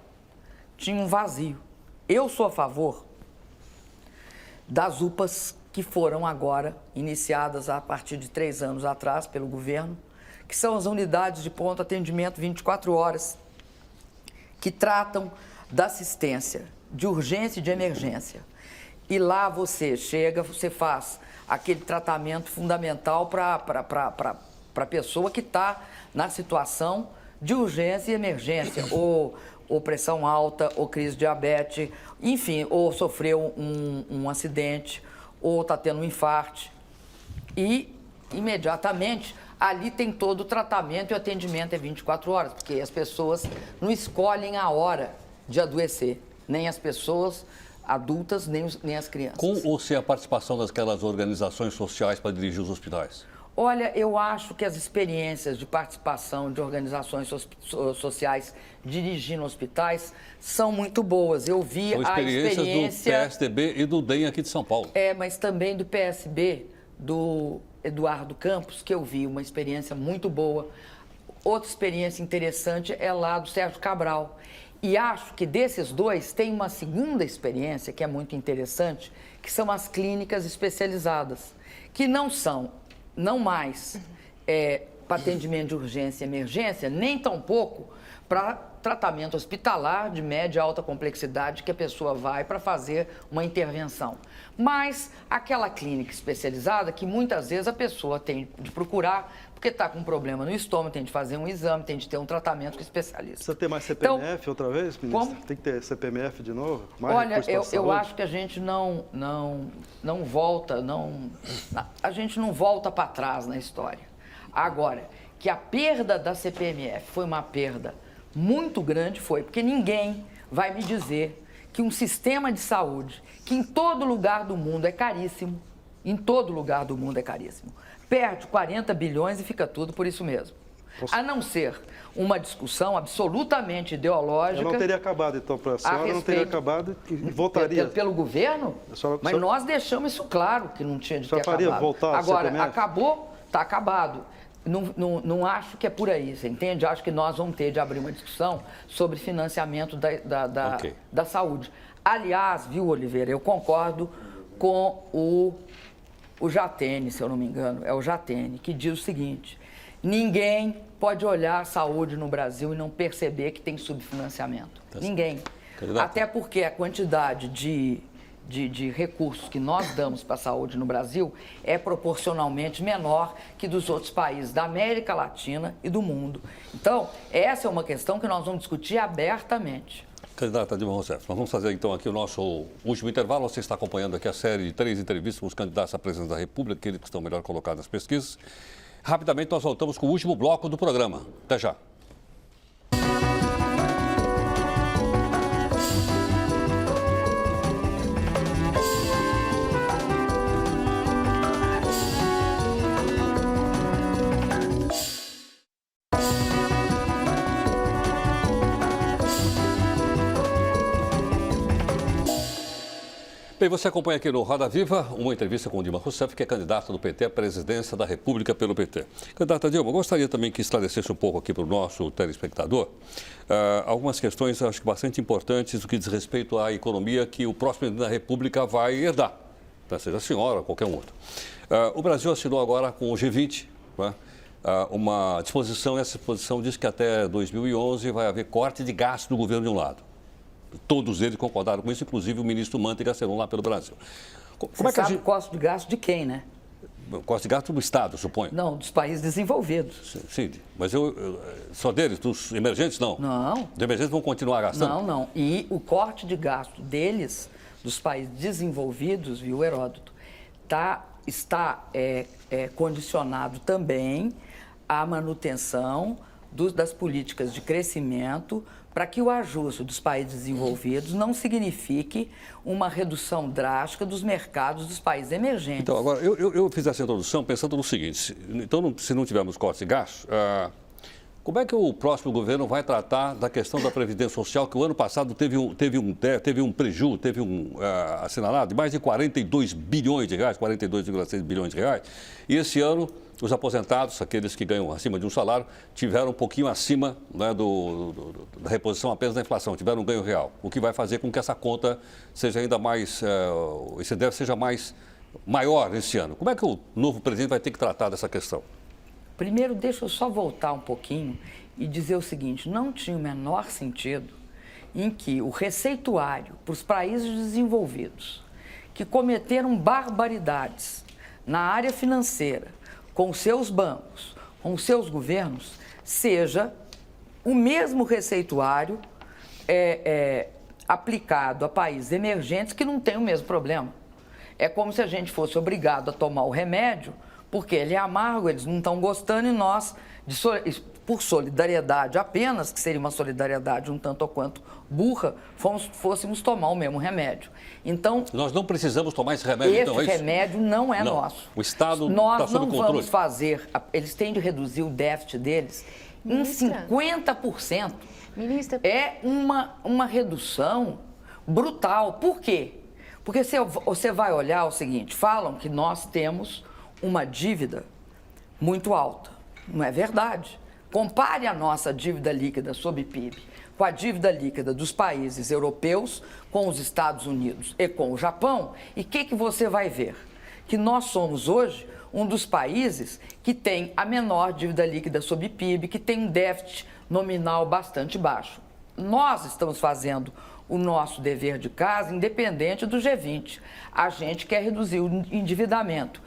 Speaker 3: tinha um vazio. Eu sou a favor das UPAs que foram agora iniciadas a partir de 3 anos atrás pelo governo, que são as unidades de pronto atendimento 24 horas, que tratam da assistência de urgência e de emergência. E lá você chega, você faz aquele tratamento fundamental para a pessoa que está na situação de urgência e emergência, ou pressão alta, ou crise de diabetes, enfim, ou sofreu um acidente, ou está tendo um infarto. E, imediatamente, ali tem todo o tratamento e o atendimento é 24 horas, porque as pessoas não escolhem a hora de adoecer, nem as pessoas adultas, nem as crianças.
Speaker 1: Com ou sem a participação daquelas organizações sociais para dirigir os hospitais?
Speaker 3: Olha, eu acho que as experiências de participação de organizações sociais dirigindo hospitais são muito boas. Eu vi a experiência
Speaker 1: do PSDB e do DEM aqui de São Paulo.
Speaker 3: Mas também do PSB, do Eduardo Campos, que eu vi uma experiência muito boa. Outra experiência interessante é lá do Sérgio Cabral. E acho que desses dois tem uma segunda experiência que é muito interessante, que são as clínicas especializadas, que não mais para atendimento de urgência e emergência, nem tampouco para tratamento hospitalar de média e alta complexidade que a pessoa vai para fazer uma intervenção. Mas aquela clínica especializada que muitas vezes a pessoa tem de procurar porque está com um problema no estômago, tem de fazer um exame, tem de ter um tratamento com especialista.
Speaker 6: Precisa ter mais CPMF outra vez, ministro?
Speaker 3: Como?
Speaker 6: Tem que ter CPMF de novo? Mais
Speaker 3: Olha, eu acho que a gente não volta para trás na história. Agora, que a perda da CPMF foi uma perda muito grande, porque ninguém vai me dizer que um sistema de saúde, que em todo lugar do mundo é caríssimo, perde 40 bilhões e fica tudo por isso mesmo. A não ser uma discussão absolutamente ideológica.
Speaker 6: Eu não teria acabado, então, para a senhora, não teria acabado e voltaria.
Speaker 3: Pelo governo? Mas nós deixamos isso claro, que não tinha de ter acabado.
Speaker 6: Voltar
Speaker 3: agora, acabou, está acabado. Não acho que é por aí, você entende? Acho que nós vamos ter de abrir uma discussão sobre financiamento da saúde. Aliás, viu, Oliveira, eu concordo com o Jatene, se eu não me engano, é o Jatene, que diz o seguinte: ninguém pode olhar a saúde no Brasil e não perceber que tem subfinanciamento. Ninguém. Até porque a quantidade de recursos que nós damos para a saúde no Brasil é proporcionalmente menor que dos outros países da América Latina e do mundo. Então, essa é uma questão que nós vamos discutir abertamente.
Speaker 1: Candidata Dilma Rousseff, nós vamos fazer então aqui o nosso último intervalo. Você está acompanhando aqui a série de 3 entrevistas com os candidatos à presidência da República, aqueles que estão melhor colocados nas pesquisas. Rapidamente nós voltamos com o último bloco do programa. Até já. Bem, você acompanha aqui no Roda Viva uma entrevista com Dilma Rousseff, que é candidata do PT à presidência da República pelo PT. Candidata Dilma, gostaria também que esclarecesse um pouco aqui para o nosso telespectador algumas questões, acho que bastante importantes, do que diz respeito à economia que o próximo presidente da República vai herdar, seja a senhora ou qualquer um outro. O Brasil assinou agora com o G20, né, uma disposição, essa disposição diz que até 2011 vai haver corte de gasto do governo de um lado. Todos eles concordaram com isso, inclusive o ministro Manteiga assinou lá pelo Brasil.
Speaker 3: Como é que sabe o custo de gasto de quem, né?
Speaker 1: O custo de gasto do Estado, suponho.
Speaker 3: Não, dos países desenvolvidos.
Speaker 1: Sim, mas só deles, dos emergentes, não?
Speaker 3: Não.
Speaker 1: Os emergentes vão continuar gastando?
Speaker 3: Não. E o corte de gasto deles, dos países desenvolvidos, viu, Heródoto, está condicionado também à manutenção das políticas de crescimento, para que o ajuste dos países desenvolvidos não signifique uma redução drástica dos mercados dos países emergentes.
Speaker 1: Então, agora, eu fiz essa introdução pensando no seguinte, então, se não tivermos cortes de gastos, como é que o próximo governo vai tratar da questão da Previdência Social, que o ano passado teve um prejuízo, assinalado de mais de 42 bilhões de reais, 42,6 bilhões de reais, e esse ano os aposentados, aqueles que ganham acima de um salário, tiveram um pouquinho acima, né, da reposição apenas da inflação, tiveram um ganho real, o que vai fazer com que essa conta seja ainda mais, esse déficit seja maior esse ano. Como é que o novo presidente vai ter que tratar dessa questão?
Speaker 3: Primeiro, deixa eu só voltar um pouquinho e dizer o seguinte, não tinha o menor sentido em que o receituário para os países desenvolvidos que cometeram barbaridades na área financeira, com seus bancos, com seus governos, seja o mesmo receituário aplicado a países emergentes que não têm o mesmo problema. É como se a gente fosse obrigado a tomar o remédio, porque ele é amargo, eles não estão gostando e nós, por solidariedade apenas, que seria uma solidariedade um tanto ou quanto burra, fôssemos tomar o mesmo remédio. Então,
Speaker 1: nós não precisamos tomar esse remédio, então, é isso?
Speaker 3: Esse remédio não é nosso.
Speaker 1: O Estado está sob controle.
Speaker 3: Nós não vamos fazer, eles têm de reduzir o déficit deles em 50%.
Speaker 7: Ministra,
Speaker 3: é uma redução brutal. Por quê? Porque você vai olhar o seguinte, falam que nós temos uma dívida muito alta. Não é verdade. Compare a nossa dívida líquida sobre PIB com a dívida líquida dos países europeus, com os Estados Unidos e com o Japão, e o que você vai ver? Que nós somos hoje um dos países que tem a menor dívida líquida sobre PIB, que tem um déficit nominal bastante baixo. Nós estamos fazendo o nosso dever de casa independente do G20. A gente quer reduzir o endividamento.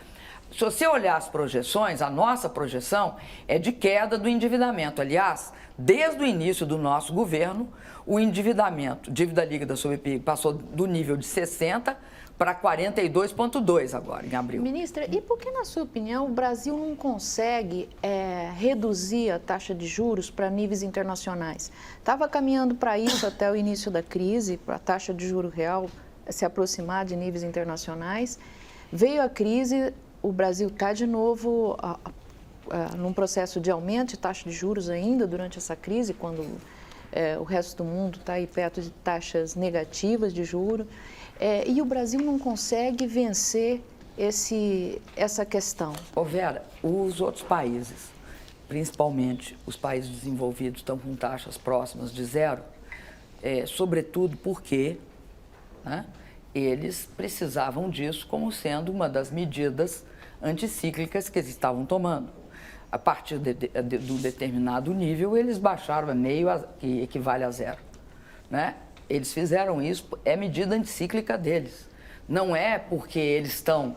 Speaker 3: Se você olhar as projeções, a nossa projeção é de queda do endividamento. Aliás, desde o início do nosso governo, o endividamento, dívida líquida sobre PIB, passou do nível de 60 para 42,2 agora, em abril.
Speaker 7: Ministra, e por que, na sua opinião, o Brasil não consegue reduzir a taxa de juros para níveis internacionais? Estava caminhando para isso até o início da crise, para a taxa de juro real se aproximar de níveis internacionais. Veio a crise, o Brasil está de novo num processo de aumento de taxa de juros ainda durante essa crise, quando o resto do mundo está aí perto de taxas negativas de juros. E o Brasil não consegue vencer essa questão.
Speaker 3: Vera, os outros países, principalmente os países desenvolvidos, estão com taxas próximas de zero, sobretudo porque, né, eles precisavam disso como sendo uma das medidas anticíclicas que eles estavam tomando. A partir de um determinado nível, eles baixaram a meio, que equivale a zero, né? Eles fizeram isso, é medida anticíclica deles. Não é porque eles estão...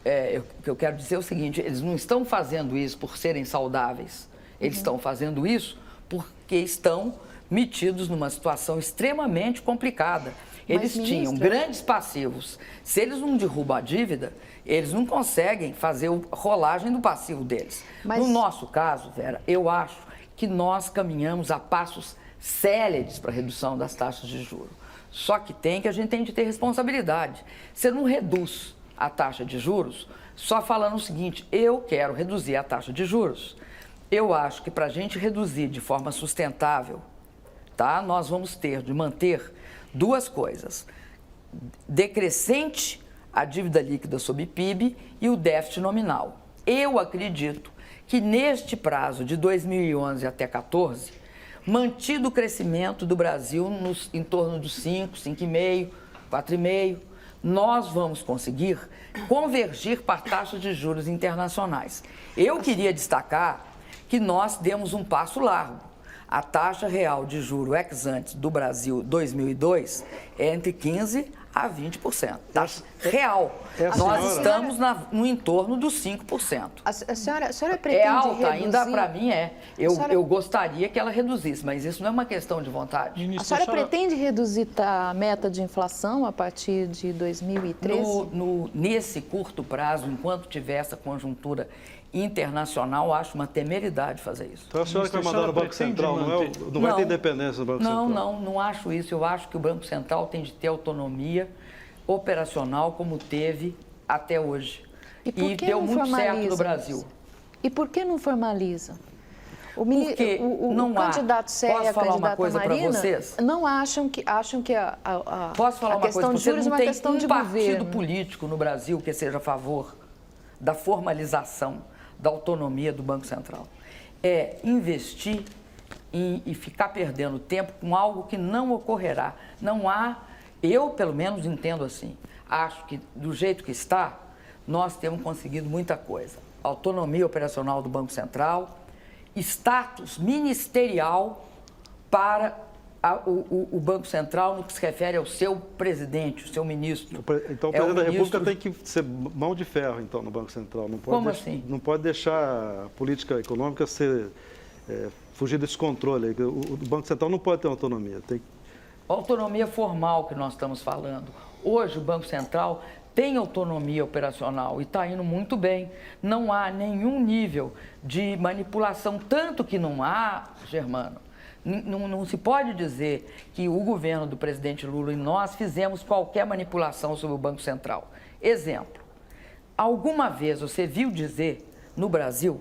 Speaker 3: o que eu quero dizer é o seguinte, eles não estão fazendo isso por serem saudáveis. Eles estão fazendo isso porque estão metidos numa situação extremamente complicada. Eles tinham grandes passivos. Se eles não derrubam a dívida, eles não conseguem fazer a rolagem do passivo deles. No nosso caso, Vera, eu acho que nós caminhamos a passos céleres para a redução das taxas de juros. Só que a gente tem de ter responsabilidade. Você não reduz a taxa de juros só falando o seguinte, eu quero reduzir a taxa de juros. Eu acho que para a gente reduzir de forma sustentável, tá, nós vamos ter de manter duas coisas. decrescente a dívida líquida sobre PIB e o déficit nominal. Eu acredito que neste prazo de 2011 até 2014, mantido o crescimento do Brasil em torno dos 5, 5,5%, 4,5%, nós vamos conseguir convergir para taxas de juros internacionais. Eu queria destacar que nós demos um passo largo. A taxa real de juro ex-ante do Brasil 2002 é entre 15% a 20%. Taxa real. Nós estamos no entorno dos 5%.
Speaker 7: A senhora pretende
Speaker 3: é alta,
Speaker 7: reduzir...
Speaker 3: ainda para mim é. Eu gostaria que ela reduzisse, mas isso não é uma questão de vontade.
Speaker 7: A senhora pretende reduzir a meta de inflação a partir de 2013?
Speaker 3: Nesse curto prazo, enquanto tiver essa conjuntura internacional, acho uma temeridade fazer isso.
Speaker 6: Então a senhora que vai mandar no Banco Central, não vai ter independência no Banco Central?
Speaker 3: Não acho isso. Eu acho que o Banco Central tem de ter autonomia operacional como teve até hoje.
Speaker 7: E
Speaker 3: deu muito certo no Brasil.
Speaker 7: E por que não formaliza? O candidato Sérgio e a candidata Marina não acham que
Speaker 3: Posso falar uma
Speaker 7: questão
Speaker 3: coisa?
Speaker 7: de juros é uma questão de governo.
Speaker 3: Não tem um partido político no Brasil que seja a favor da formalização da autonomia do Banco Central. É investir e ficar perdendo tempo com algo que não ocorrerá. Não há, eu pelo menos entendo assim, acho que do jeito que está, nós temos conseguido muita coisa. Autonomia operacional do Banco Central, status ministerial para o Banco Central no que se refere ao seu presidente, o seu ministro.
Speaker 6: Então o presidente da República tem que ser mão de ferro, então, no Banco Central. Não pode
Speaker 3: assim?
Speaker 6: Não pode deixar a política econômica fugir desse controle. O Banco Central não pode ter autonomia.
Speaker 3: Autonomia formal que nós estamos falando. Hoje o Banco Central tem autonomia operacional e está indo muito bem. Não há nenhum nível de manipulação, tanto que não há, Germano, não se pode dizer que o governo do presidente Lula e nós fizemos qualquer manipulação sobre o Banco Central. Exemplo, alguma vez você viu dizer no Brasil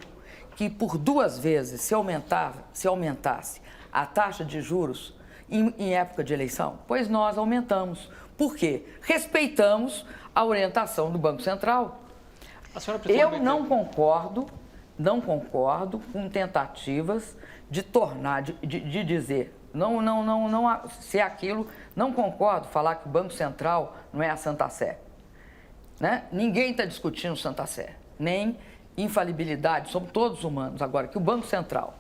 Speaker 3: que por 2 vezes se aumentasse a taxa de juros em época de eleição? Pois nós aumentamos. Por quê? Respeitamos a orientação do Banco Central. Eu não concordo com tentativas de tornar, de dizer, não ser aquilo, não concordo falar que o Banco Central não é a Santa Sé. Né? Ninguém está discutindo Santa Sé, nem infalibilidade, somos todos humanos. Agora, que o Banco Central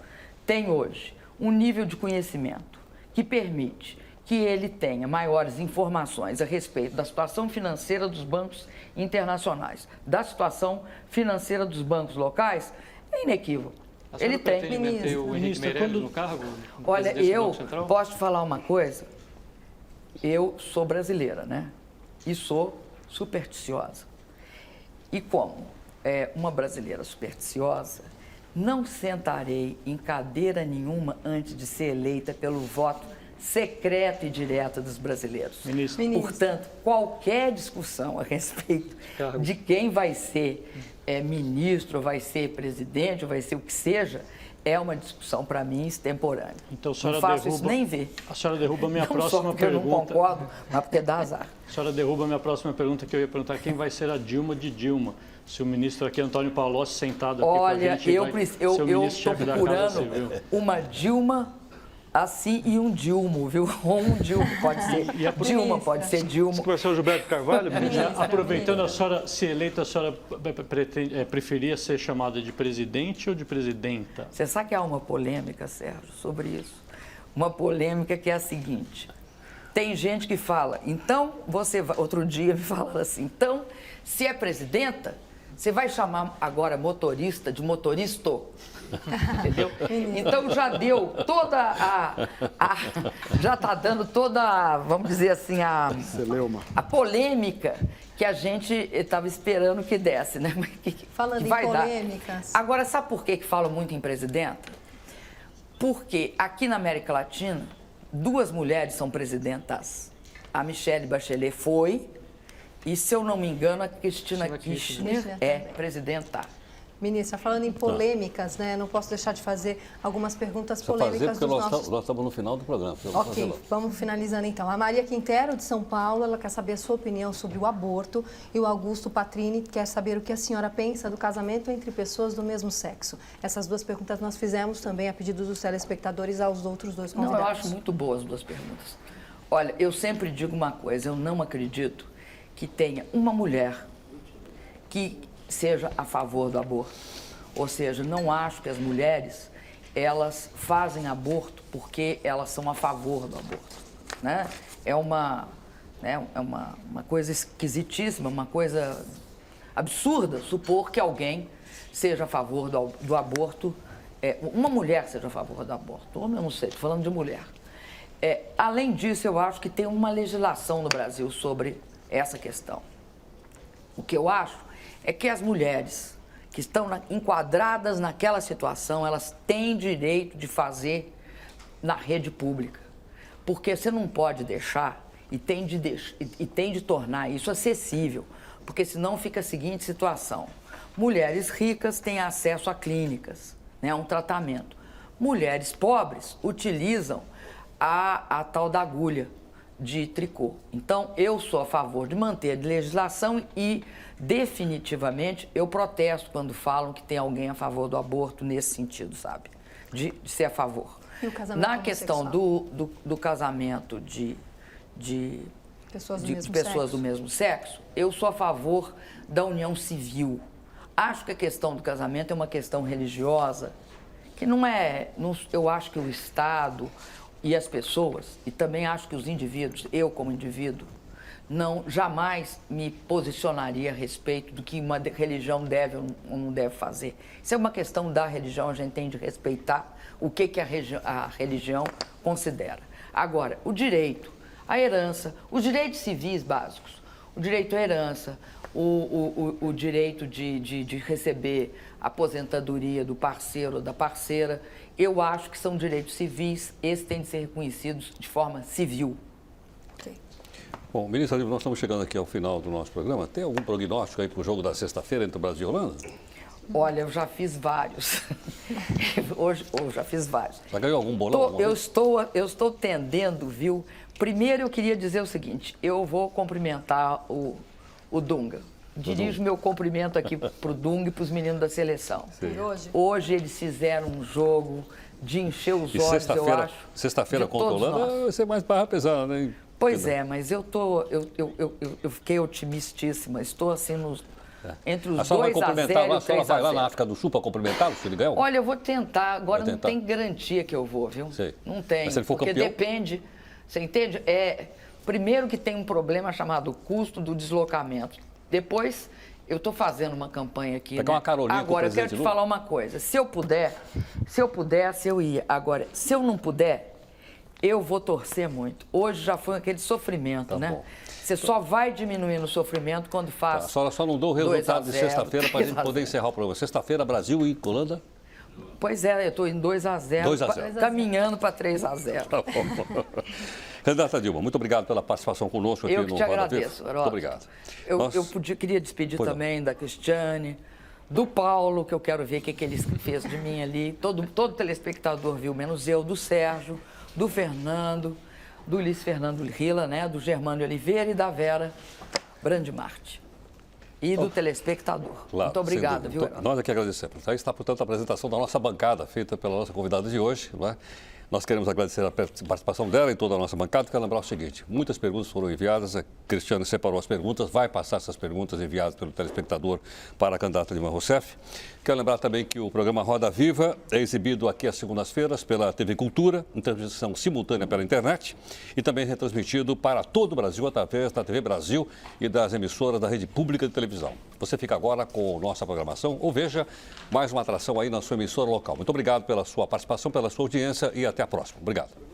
Speaker 3: tem hoje um nível de conhecimento que permite que ele tenha maiores informações a respeito da situação financeira dos bancos internacionais, da situação financeira dos bancos locais, é inequívoco. Ele tem.
Speaker 5: Manter o Henrique Meirelles no cargo?
Speaker 3: Olha, eu posso te falar uma coisa? Eu sou brasileira, né? E sou supersticiosa. E como uma brasileira supersticiosa, não sentarei em cadeira nenhuma antes de ser eleita pelo voto secreto e direto dos brasileiros.
Speaker 4: Ministro.
Speaker 3: Portanto, qualquer discussão a respeito de quem vai ser ministro, vai ser presidente, vai ser o que seja, é uma discussão, para mim, extemporânea.
Speaker 4: Então, a senhora
Speaker 3: não faço isso nem ver.
Speaker 4: A senhora derruba a minha
Speaker 3: não
Speaker 4: próxima
Speaker 3: só porque
Speaker 4: pergunta.
Speaker 3: Eu não concordo, mas porque dá azar.
Speaker 4: A senhora derruba a minha próxima pergunta, que eu ia perguntar quem vai ser a Dilma de Dilma. Se o ministro aqui, Antônio Palocci, sentado aqui
Speaker 3: Olha,
Speaker 4: com a gente,
Speaker 3: eu estou procurando uma Dilma assim e um Dilmo, viu? Ou um Dilmo, pode ser Dilma, pode ser Dilma.
Speaker 6: Você vai ser o Gilberto Carvalho?
Speaker 4: Aproveitando, a senhora, se eleita, a senhora preferia ser chamada de presidente ou de presidenta?
Speaker 3: Você sabe que há uma polêmica, Sérgio, sobre isso? Uma polêmica que é a seguinte: tem gente que fala, então você vai... Outro dia me falaram assim, então, se é presidenta, você vai chamar agora motorista de motoristo? Entendeu? Então já deu toda já está dando toda, vamos dizer assim, a polêmica que a gente estava esperando que desse, né?
Speaker 8: Falando em polêmicas.
Speaker 3: Agora, sabe por que falam muito em presidenta? Porque aqui na América Latina, 2 mulheres são presidentas. A Michelle Bachelet foi, e se eu não me engano, a Cristina Kirchner é presidenta.
Speaker 8: Ministra, falando em polêmicas, né, não posso deixar de fazer algumas perguntas polêmicas dos nossos...
Speaker 1: Nós estamos no final do programa.
Speaker 8: Ok, vamos finalizando então. A Maria Quintero, de São Paulo, ela quer saber a sua opinião sobre o aborto e o Augusto Patrini quer saber o que a senhora pensa do casamento entre pessoas do mesmo sexo. Essas duas perguntas nós fizemos também a pedido dos telespectadores aos outros dois convidados.
Speaker 3: Não, eu acho muito boas as duas perguntas. Olha, eu sempre digo uma coisa, eu não acredito que tenha uma mulher que seja a favor do aborto. Ou seja, não acho que as mulheres, elas fazem aborto porque elas são a favor do aborto, né? É uma coisa esquisitíssima, uma coisa absurda supor que alguém seja a favor do aborto, uma mulher seja a favor do aborto. Homem, eu não sei, estou falando de mulher. Além disso, eu acho que tem uma legislação no Brasil sobre essa questão. O que eu acho é que as mulheres que estão enquadradas naquela situação, elas têm direito de fazer na rede pública. Porque você não pode deixar e tem de tornar isso acessível, porque senão fica a seguinte situação. Mulheres ricas têm acesso a clínicas, né, a um tratamento. Mulheres pobres utilizam a tal da agulha de tricô. Então, eu sou a favor de manter a legislação e, definitivamente, eu protesto quando falam que tem alguém a favor do aborto nesse sentido, sabe? De ser a favor.
Speaker 8: E o casamento
Speaker 3: Na questão do casamento de pessoas do mesmo sexo, eu sou a favor da união civil. Acho que a questão do casamento é uma questão religiosa, que eu acho que o Estado e as pessoas, e também acho que os indivíduos, eu como indivíduo, jamais me posicionaria a respeito do que uma religião deve ou não deve fazer. Isso é uma questão da religião, a gente tem de respeitar o que a religião considera. Agora, o direito, a herança, os direitos civis básicos, o direito à herança, o direito de receber aposentadoria do parceiro ou da parceira, eu acho que são direitos civis, esses têm de ser reconhecidos de forma civil.
Speaker 8: Okay.
Speaker 1: Bom, ministra, nós estamos chegando aqui ao final do nosso programa. Tem algum prognóstico aí para o jogo da sexta-feira entre o Brasil e a Holanda?
Speaker 3: Olha, eu já fiz vários. Hoje eu já fiz vários.
Speaker 1: Já ganhou algum bolão?
Speaker 3: Eu estou tendendo, viu? Primeiro eu queria dizer o seguinte, eu vou cumprimentar o Dunga. Dirijo meu cumprimento aqui para o Dunga e para os meninos da seleção. Hoje eles fizeram um jogo de encher os olhos, eu acho.
Speaker 1: Sexta-feira contra a Holanda vai ser mais barra pesada, né?
Speaker 3: Pois é, mas eu fiquei otimistíssima. Estou assim entre os 2-0 e 3-0.
Speaker 1: A senhora vai lá na África do Sul para cumprimentá-lo, se ele ganhar?
Speaker 3: Olha, eu vou tentar. Agora não tem garantia que eu vou, viu?
Speaker 1: Sei.
Speaker 3: Não tem.
Speaker 1: Mas se ele for
Speaker 3: porque
Speaker 1: campeão?
Speaker 3: Depende. Você entende? Primeiro que tem um problema chamado custo do deslocamento. Depois, eu estou fazendo uma campanha aqui.
Speaker 1: Pegar uma carolinha.
Speaker 3: Agora, eu quero te falar uma coisa. Se eu pudesse, eu ia. Agora, se eu não puder, eu vou torcer muito. Hoje já foi aquele sofrimento, né?
Speaker 1: Bom.
Speaker 3: Você só vai diminuindo o sofrimento quando faz.
Speaker 1: A senhora só não deu o resultado de sexta-feira para a gente poder encerrar o programa. Sexta-feira, Brasil e Holanda?
Speaker 3: Pois é, eu estou em 2-0.
Speaker 1: 2-0.
Speaker 3: Caminhando para 3-0.
Speaker 1: Tá bom. Candidata Dilma, muito obrigado pela participação conosco aqui no Roda Viva.
Speaker 3: Eu que te agradeço, Heródoto.
Speaker 1: Muito obrigado.
Speaker 3: Eu queria despedir também da Cristiane, do Paulo, que eu quero ver o que ele fez de mim ali. Todo telespectador viu, menos eu, do Sérgio, do Fernando, do Luiz Fernando Rila, né, do Germano Oliveira e da Vera Brandimarte. E do telespectador.
Speaker 1: Claro,
Speaker 3: muito obrigada, viu,
Speaker 1: Heródoto? Nós aqui agradecemos. Aí está, portanto, a apresentação da nossa bancada, feita pela nossa convidada de hoje, não é? Nós queremos agradecer a participação dela em toda a nossa bancada. Quero lembrar o seguinte, muitas perguntas foram enviadas, a Cristiane separou as perguntas, vai passar essas perguntas enviadas pelo telespectador para a candidata Dilma Rousseff. Quero lembrar também que o programa Roda Viva é exibido aqui às segundas-feiras pela TV Cultura, em transmissão simultânea pela internet e também retransmitido para todo o Brasil através da TV Brasil e das emissoras da rede pública de televisão. Você fica agora com nossa programação ou veja mais uma atração aí na sua emissora local. Muito obrigado pela sua participação, pela sua audiência e até a próxima. Obrigado.